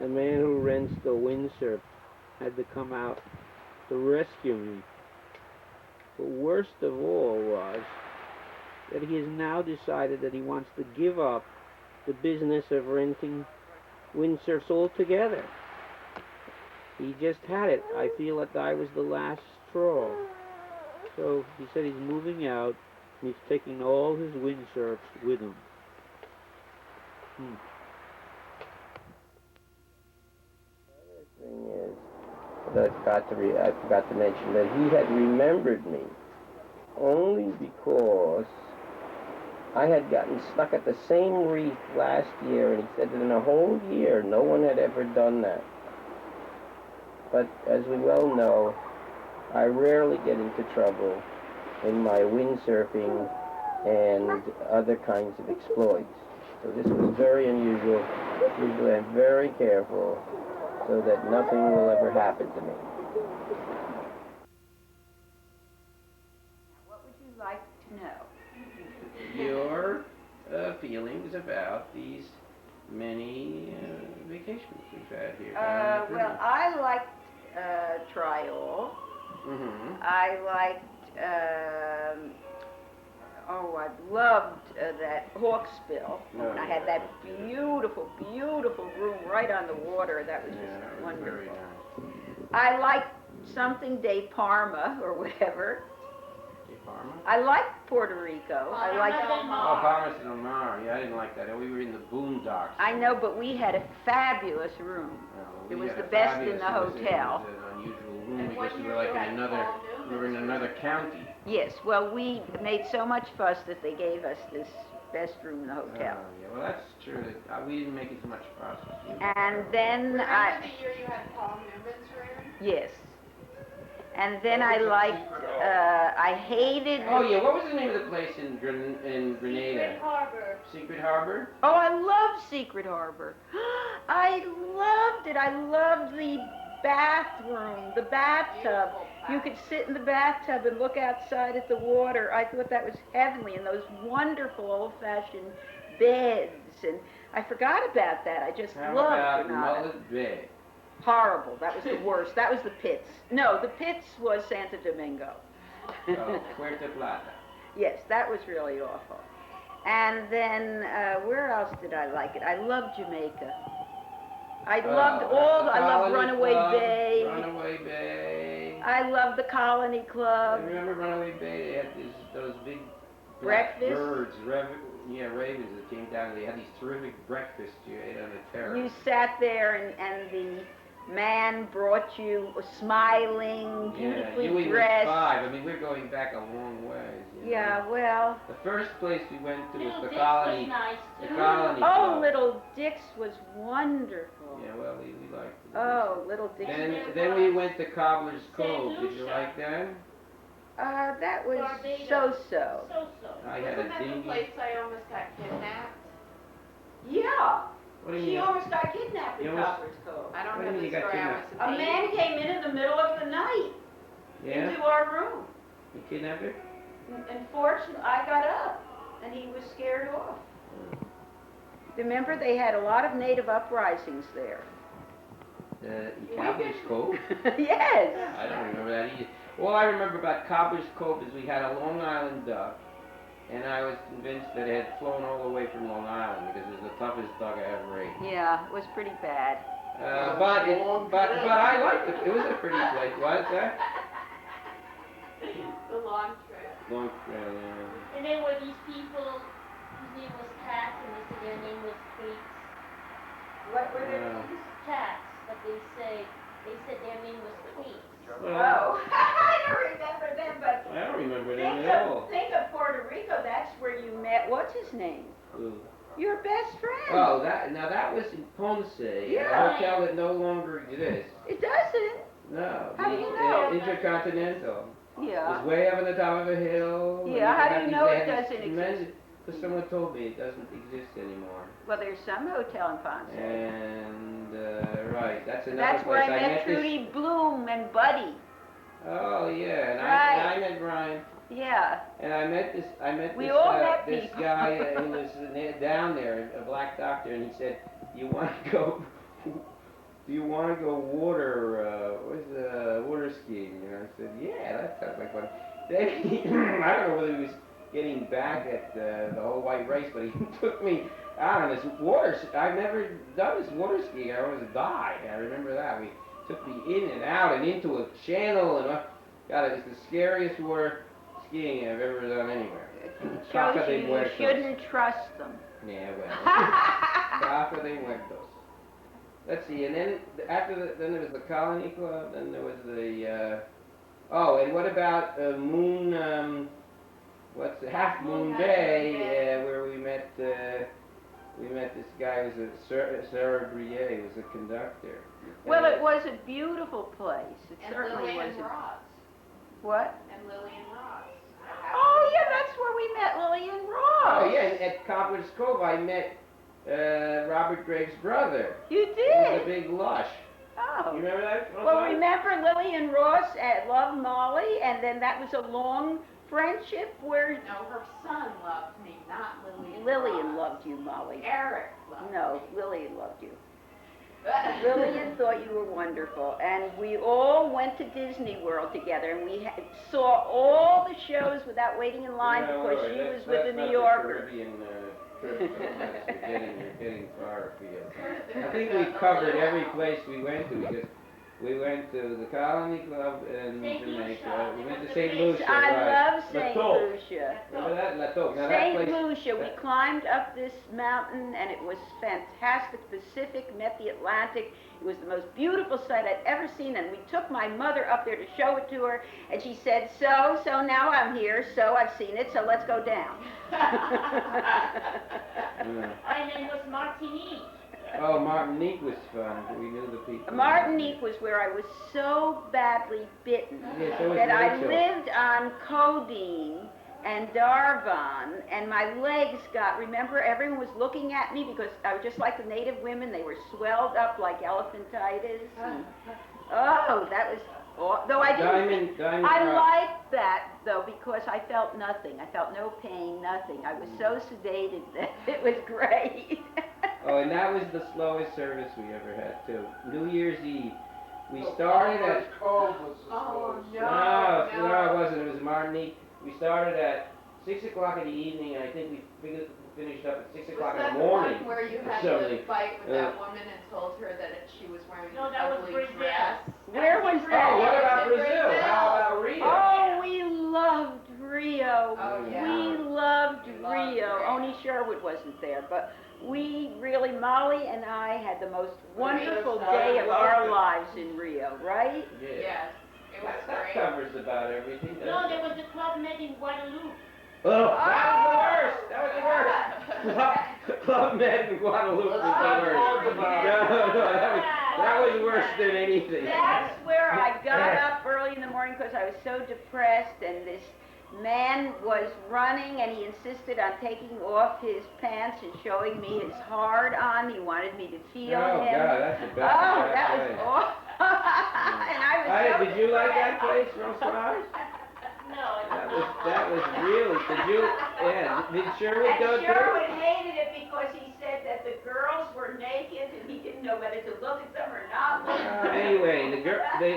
A: the man who rents the windsurf had to come out to rescue me. But worst of all was that he has now decided that he wants to give up the business of renting windsurfs altogether. He just had it. I feel that I was the last straw. So he said he's moving out and he's taking all his windsurfs with him. The other thing is that I forgot to mention that he had remembered me only because I had gotten stuck at the same reef last year, and he said that in a whole year no one had ever done that. But as we well know, I rarely get into trouble in my windsurfing and other kinds of exploits. So this was very unusual. Usually I'm very careful so that nothing will ever happen to me.
M: What would you like to know?
A: Your feelings about these many vacations we've had here.
M: Well, I liked Trial.
A: Mm-hmm.
M: I liked, I loved that Hawksbill.
A: Oh,
M: I had that beautiful, beautiful room right on the water. That was just wonderful.
A: Very nice.
M: I liked something de Parma or whatever.
A: De Parma?
M: I liked Puerto Rico. I liked.
A: Oh, Palmas del Mar. Yeah, I didn't like that. We were in the boondocks.
M: I know, but we had a fabulous room. It was the best in the hotel.
A: It was an unusual room because we were like in another county.
M: Yes, well, we made so much fuss that they gave us this best room in the hotel.
A: Yeah, well, that's true. We didn't make as much fuss.
M: And then I...
C: the year you had Paul Newman's room?
M: Yes. And then I liked, I hated...
A: Oh, yeah, what was the name of the place in Grenada?
K: Secret Harbor.
A: Secret Harbor?
M: Oh, I love Secret Harbor. I loved it. I loved the bathroom, the bathtub. You could sit in the bathtub and look outside at the water. I thought that was heavenly, and those wonderful old-fashioned beds. And I forgot about that. I just
A: How
M: loved
A: about
M: Grenada.
A: Mullet Bay?
M: Horrible. That was the worst. That was the pits. No, the pits was Santo Domingo.
A: Oh, Puerto Plata.
M: Yes, that was really awful. And then, where else did I like it? I loved Jamaica. I loved I loved Runaway Bay.
A: Runaway Bay.
M: I loved the Colony Club.
A: Remember Runaway Bay? They had those big
M: Breakfast?
A: birds, ravens that came down. They had these terrific breakfasts you ate on the terrace.
M: You sat there and the man brought you smiling, beautifully
A: Dewey
M: dressed.
A: was 5. I mean, we're going back a long way.
M: Yeah, well.
A: The first place we went to was
K: Little
A: the
K: Dick's
A: Colony.
K: was nice,
A: The
K: too.
A: Colony
M: Oh,
A: Club.
M: Little Dick's was wonderful.
A: Yeah, well, we liked it.
M: Oh, Little Dick's.
A: Then we went to Cobbler's Cove. Did you like that?
M: That was
K: Barbados.
M: so-so.
K: So-so.
A: I had
C: Wasn't
A: a
C: that the
A: dinghy.
C: place I almost got kidnapped?
M: Yeah.
A: What do you
M: She
A: mean?
M: almost got kidnapped
A: You
M: in
A: almost-
M: Copper's Cove.
C: I don't
A: What do
C: know
A: you
C: the
A: mean you got
C: story. I was
A: kidnapped?
M: A man came in the middle of the night
A: Yeah?
M: into our room.
A: You kidnapped her?
M: And fortunately, I got up, and he was scared off. Remember, they had a lot of native uprisings there.
A: In Cobbler's Cove?
M: Yes.
A: I don't remember that either. All I remember about Cobbler's Cove is we had a Long Island duck, and I was convinced that it had flown all the way from Long Island because it was the toughest duck I ever ate.
M: Yeah, it was pretty bad.
A: But I liked it. It was a pretty place. What is that?
C: The long trip.
A: Long trail, yeah.
K: And then were these people whose name was Cats and they said their name was Creeks?
M: What were
A: their
M: names?
K: Cats, but they said their name was Creeks.
M: Oh, I don't remember them, but
A: I don't remember them at all.
M: think of Puerto Rico. That's where you met. What's his name?
A: Ooh.
M: Your best friend.
A: Oh, that was in Ponce,
M: Yeah.
A: a hotel that no longer exists.
M: It doesn't.
A: No,
M: How do you know?
A: Intercontinental.
M: Yeah.
A: It's way up on the top of a hill.
M: Yeah, how do you know it doesn't exist?
A: Because someone told me it doesn't exist anymore.
M: Well, there's some hotel in Ponce.
A: And, right, that's another
M: That's where
A: place.
M: I met Trudy Bloom and Buddy.
A: Oh, yeah, and
M: Right.
A: I met Brian.
M: Yeah.
A: And I met this
M: We all met
A: this
M: people.
A: guy who was down there, a black doctor, and he said, "You want to go? Do you want to go water skiing?" And I said, "Yeah, that sounds like fun." Then I don't know whether he was getting back at the whole white race, but he took me out on this I've never done this water skiing. I always died. I remember that. He took me in and out and into a channel, and God, it was the scariest water skiing I've ever done anywhere.
M: Shows you shouldn't trust them.
A: Yeah, well. Caca de Muertos. Let's see, and then then there was the Colony Club, then there was the, and what about Half Moon Bay, where we met this guy who was Sarah Brie, who was a conductor.
M: Well, it was a beautiful place. It
C: And
M: certainly
C: Lillian
M: was.
C: Ross.
M: What?
C: And Lillian Ross.
M: Oh, yeah, that's where we met Lillian Ross.
A: Oh, yeah, and at Cobbler's Cove I met Robert Gregg's brother.
M: You
A: He was
M: did?
A: a big lush.
M: Oh.
A: You remember that?
M: Well, remember Lillian Ross loved Molly, and then that was a long friendship where
C: No, her son loved me, not Lillian.
M: Lillian
C: Ross.
M: loved you, Molly.
C: Eric loved
M: No, Lillian loved you.
C: me.
M: Lillian thought you were wonderful, and we all went to Disney World together, and we saw all the shows without waiting in line because she was with the New Yorker.
A: You're getting far afield. I think we covered every place we went to because We went to the Colony Club in
K: Saint
A: Jamaica.
K: Lucia.
A: We went to
K: There
A: St.
K: was a
A: Lucia.
M: I
A: right.
M: love St.
A: Lato.
M: Lucia.
A: Remember that? Lato. Now that
M: St.
A: place.
M: Lucia, we climbed up this mountain and it was fantastic. Pacific met the Atlantic. It was the most beautiful sight I'd ever seen, and we took my mother up there to show it to her, and she said, so now I'm here, so I've seen it, so let's go down.
K: My name was Martinique.
A: Oh, Martinique was fun. We knew the people.
M: Martinique was where I was so badly bitten
A: Yeah, so was
M: that I
A: Rachel.
M: lived on codeine and Darvon, and my legs got, remember, everyone was looking at me because I was just like the native women. They were swelled up like elephantitis. And, oh, that was, though I didn't,
A: Diamond
M: I
A: Rock.
M: liked that, though, because I felt nothing. I felt no pain, nothing. I was so sedated that it was great.
A: Oh, and that was the slowest service we ever had, too. New Year's Eve. We started at...
E: Cove was the
F: Oh,
E: slowest.
A: No, it wasn't. It was Martinique. We started at 6 o'clock in the evening, and I think we finished up at 6 o'clock in the morning.
N: Where you
A: or
N: had
A: something.
N: to fight with that woman and told her that she was wearing
K: No,
N: an
K: that was
N: ugly
K: Brazil.
N: dress?
M: Where was
A: Oh,
M: that?
A: what about
N: in
A: Brazil?
N: Brazil.
A: How about Rio?
M: Oh, we loved Rio.
N: Oh, yeah.
M: We loved
N: We loved
M: Rio.
N: Rio.
M: Only Sherwood wasn't there, but we really, Molly and I had the most wonderful day of our lives in Rio, right?
A: Yeah.
N: Yes, it was
A: That
N: great.
A: covers about everything.
K: No,
A: doesn't
K: there
A: it?
K: was the Club Med in Guadeloupe.
A: Oh, that was the worst. That was the worst. Club Med in Guadeloupe was the worst. No, that was worse than anything.
M: That's where I got up early in the morning because I was so depressed, and this man was running and he insisted on taking off his pants and showing me his hard on. He wanted me to feel
A: Oh,
M: him.
A: God, that's a bad
M: Oh, that was
A: place.
M: awful. And I was so
A: Did you like that
M: depressed.
A: place, Françoise?
K: No,
A: That was really, did Sherwood
M: And
A: go too?
M: Sherwood hated it because he said that the girls were naked and he didn't know whether to look at them or not look at them.
A: Anyway,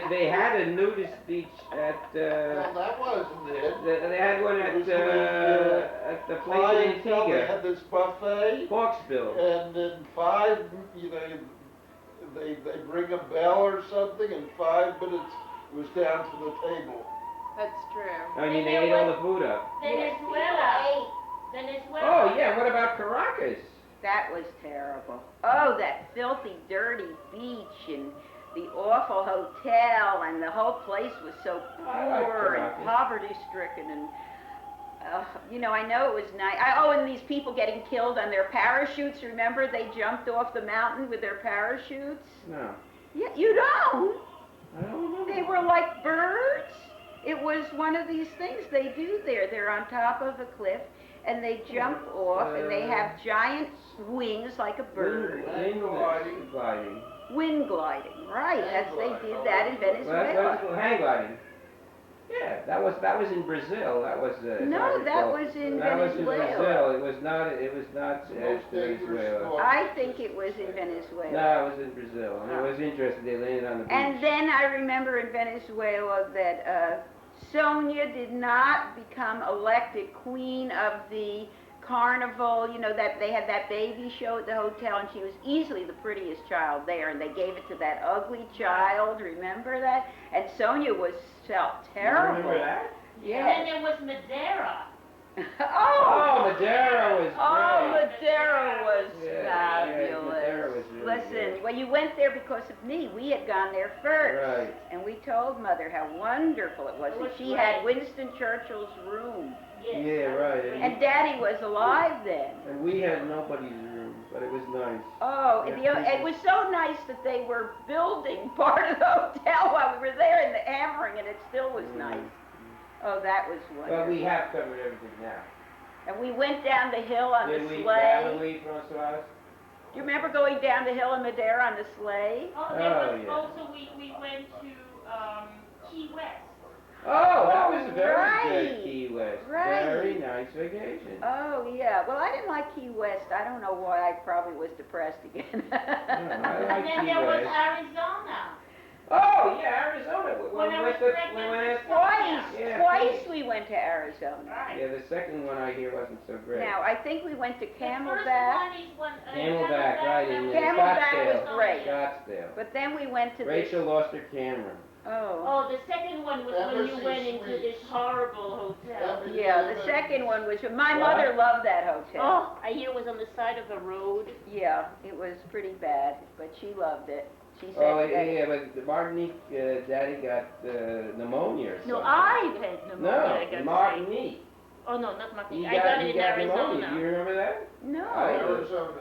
A: they had a nudist beach at,
J: Well, that wasn't it.
A: they had one
J: It was
A: at the place
J: Fly
A: in
J: until they
A: Antigua,
J: had this buffet,
A: Hawksbill.
J: and in 5, they bring a bell or something, in 5 minutes it was down to the table.
N: That's true.
A: I mean, they ate all the food up.
K: Venezuela. Venezuela.
A: Oh, yeah, what about Caracas?
M: That was terrible. Oh, that filthy, dirty beach and the awful hotel, and the whole place was so
A: I like
M: poor and
A: Caracas.
M: poverty-stricken, and I know it was nice. And these people getting killed on their parachutes. Remember, they jumped off the mountain with their parachutes.
A: No,
M: Yeah, you don't.
A: I don't remember.
M: They were like birds. It was one of these things they do there. They're on top of a cliff, and they jump off, and they have giant wings like a bird.
A: Wind gliding.
M: Wind gliding, right? They did that in
A: Well,
M: Venezuela.
A: that's hang gliding. Yeah, that was in Brazil. That was
M: No, that was in
A: that was in
M: Venezuela.
A: Brazil. It was not
J: Most dangerous
A: Venezuela.
J: sport.
M: I think it was in Venezuela.
A: No, it was in Brazil. And it was interesting. They landed on the beach.
M: And then I remember in Venezuela that Sonia did not become elected queen of the carnival. You know, that they had that baby show at the hotel, and she was easily the prettiest child there, and they gave it to that ugly child. Remember that? And Sonia felt terrible.
A: Remember that?
K: And then there was Madeira.
A: Oh, Madeira was great.
M: Madeira was
A: Yeah,
M: fabulous.
A: Madeira was really
M: Listen,
A: good.
M: well, you went there because of me. We had gone there first.
A: Right.
M: And we told Mother how wonderful it was.
K: It
M: And
K: was
M: she
K: great.
M: had Winston Churchill's room.
K: Yes,
A: Yeah,
K: that was
A: right.
K: great.
M: And Daddy was alive then.
A: And we had nobody's room, but it was nice.
M: Oh,
A: Yeah,
M: it was so nice that they were building part of the hotel while we were there and the hammering, and it still was nice. Oh, that was wonderful.
A: But we have covered everything now.
M: And we went down the hill on
A: Did
M: the
A: we,
M: sleigh.
A: haven't we, Françoise?
M: Do you remember going down the hill in Madeira on the sleigh?
K: Oh, there
A: Oh,
K: was
A: yeah.
K: also, we went to Key West.
A: Oh, that was very
M: Right.
A: good, Key West.
M: Right.
A: Very nice vacation.
M: Oh, yeah. Well, I didn't like Key West. I don't know why. I probably was depressed again.
A: I
K: And
A: like
K: then
A: Key
K: there was
A: West.
K: Arizona.
A: Oh, yeah, Arizona.
K: When I was pregnant.
M: Twice we went to Arizona.
A: Yeah, the second one I hear wasn't so great.
M: Now, I think we went to
K: The
M: Camelback.
K: first one is
A: Camelback, right, in
M: Camelback
A: Scottsdale.
M: was great.
A: Scottsdale.
M: But then we went to
A: Rachel lost her camera.
K: Oh, the second one was when you went into this horrible hotel.
M: Yeah, the second one was, my mother loved that hotel.
K: Oh, I hear it was on the side of the road.
M: Yeah, it was pretty bad, but she loved it. She said
A: Oh,
M: that-
A: yeah, but the Martinique, Daddy got pneumonia or something.
K: No, I've had pneumonia. I got
A: No, Martinique.
K: Oh no, not Martinique.
A: He
K: I got it in
A: pneumonia.
K: Arizona.
A: Do you remember that?
M: No.
J: Arizona.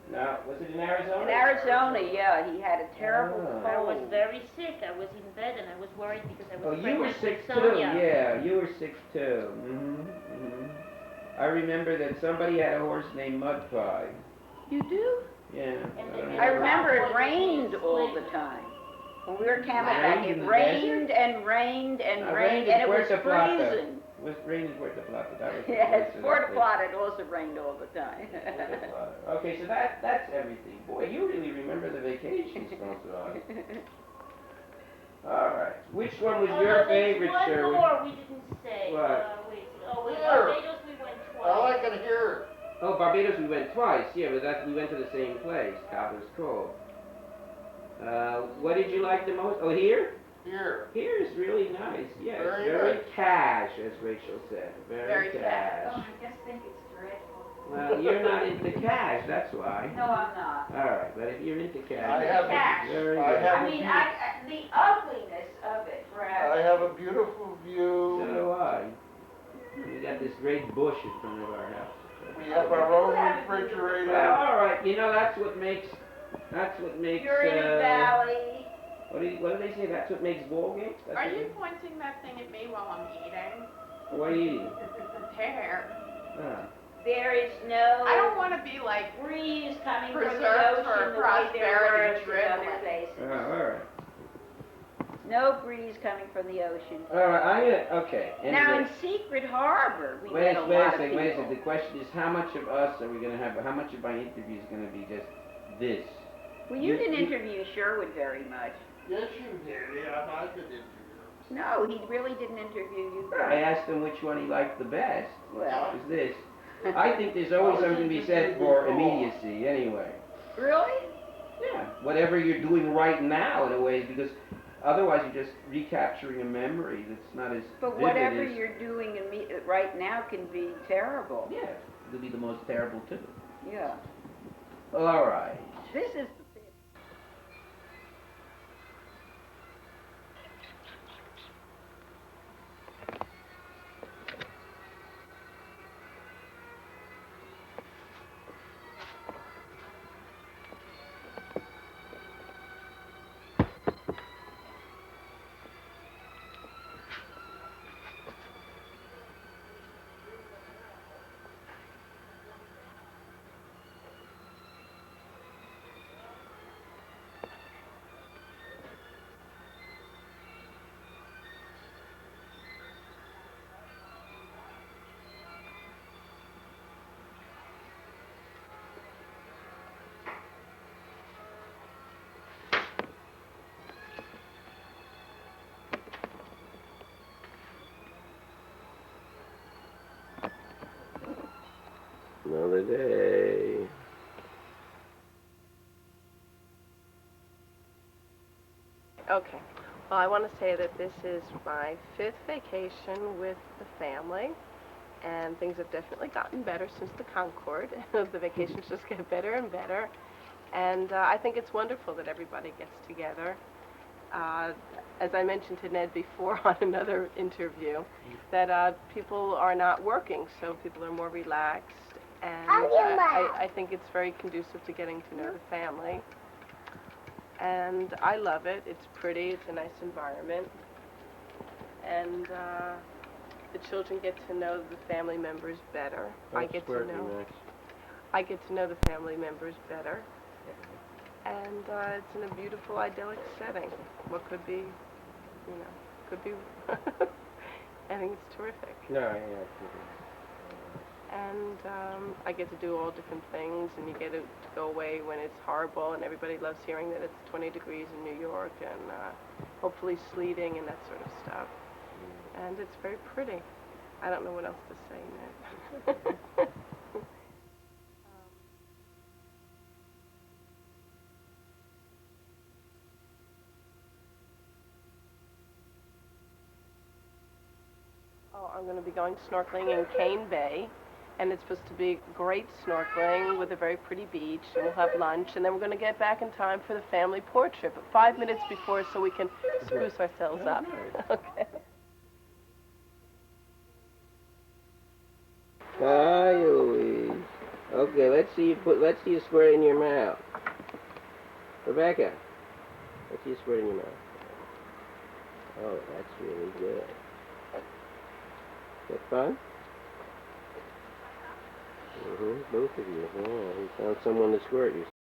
A: No, was it in Arizona?
M: In Arizona, yeah, he had a terrible
A: Oh.
K: I was
M: cold.
K: very sick. I was in bed and I was worried because I was
A: Oh, you
K: pregnant
A: were
K: with
A: sick too.
K: Sonia.
A: Yeah, you were sick too. I remember that somebody had a horse named Mud Pie.
M: You do?
A: Yeah.
M: I remember it rained all the time. When we were Camelback,
A: Rained in
M: it
A: the
M: rained and rained and
A: I
M: rained,
A: in
M: and it was
A: Puerto Plata.
M: freezing.
A: It was raining in Puerto Plata. That was the
M: Yes,
A: place that
M: Puerto
A: I
M: Plata, it also rained all the time.
A: Puerto Plata. Okay, so that's everything. Boy, you really remember the vacations, François. All right. Which one was your favorite,
K: One
A: Sherwood?
K: more we didn't say.
A: What?
K: Wait,
J: Here.
K: Barbados we went
J: I
K: twice.
J: like it here.
A: Oh, Barbados we went twice. Yeah, but we went to the same place, Cobbler's Cove. What did you like the most? Oh, here?
J: Here.
A: Here is really nice. Yes,
J: Very
A: very
J: nice.
A: cash, as Rachel said. Very cash.
M: I just think it's dreadful.
A: Well, you're not into cash, that's why.
M: No, I'm not.
A: All right, but if you're into cash,
J: I have
M: Cash.
A: very
J: I
A: good.
J: have
M: I mean, the ugliness of it,
J: I
M: perhaps.
J: have a beautiful
A: So
J: view.
A: do I. We got this great bush in front of our house.
J: We have our own
A: Well,
J: refrigerator.
A: all right. You know that's what makes.
M: You're in a valley.
A: What do they say? That's what makes ball games. That's
N: Are
A: what
N: you
A: it-
N: pointing that thing at me while I'm eating?
A: What are you eating?
N: Pear.
A: Ah.
M: There is no
N: I don't want to be like
M: breeze coming from the
N: preserved for
M: ocean the way there
N: prosperity
M: were in other
N: driven.
M: places.
A: Oh, all right.
M: No breeze coming from the ocean.
A: All right. I'm gonna. Okay.
M: Now
A: Anyway.
M: in Secret Harbor, we
A: Wait
M: met a
A: a
M: lot of
A: second.
M: people.
A: Wait a second. The question is, how much of us are we gonna have? How much of my interview is gonna be just this?
M: Well, you didn't interview Sherwood very much.
J: Yes, you did. Yeah, I did interview.
M: No, he really didn't interview you.
A: I asked him which one he liked the best.
M: Well,
A: Is this? I think there's always something to be said for immediacy. Anyway.
M: really?
A: Yeah. Whatever you're doing right now, in a way, because otherwise you're just recapturing a memory that's not as
M: But
A: vivid
M: whatever
A: as-
M: you're doing right now can be terrible.
A: Yeah. It'll be the most terrible too.
M: Yeah.
A: All right.
M: This is
A: Another day.
O: Okay. Well, I want to say that this is my 5th vacation with the family, and things have definitely gotten better since the Concorde. The vacations just get better and better, and I think it's wonderful that everybody gets together. As I mentioned to Ned before on another interview, that people are not working, so people are more relaxed, and I think it's very conducive to getting to know the family. And I love it. It's pretty. It's a nice environment. And the children get to know the family members better. I get to know the family members better. And it's in a beautiful, idyllic setting. What could be, could be. I think it's terrific.
A: No, yeah.
O: And I get to do all different things, and you get to go away when it's horrible, and everybody loves hearing that it's 20 degrees in New York, and hopefully sleeting and that sort of stuff. And it's very pretty. I don't know what else to say, Nick. I'm going to be going snorkeling in Chenay Bay, and it's supposed to be great snorkeling with a very pretty beach, and we'll have lunch, and then we're going to get back in time for the family port trip, 5 minutes before, so we can spruce ourselves up. Okay.
A: Hi, Louise. Okay, let's see you squirt it in your mouth. Rebecca, let's see you squirt it in your mouth. Oh, that's really good. Is that fun? Both of you. Yeah, you found someone to squirt.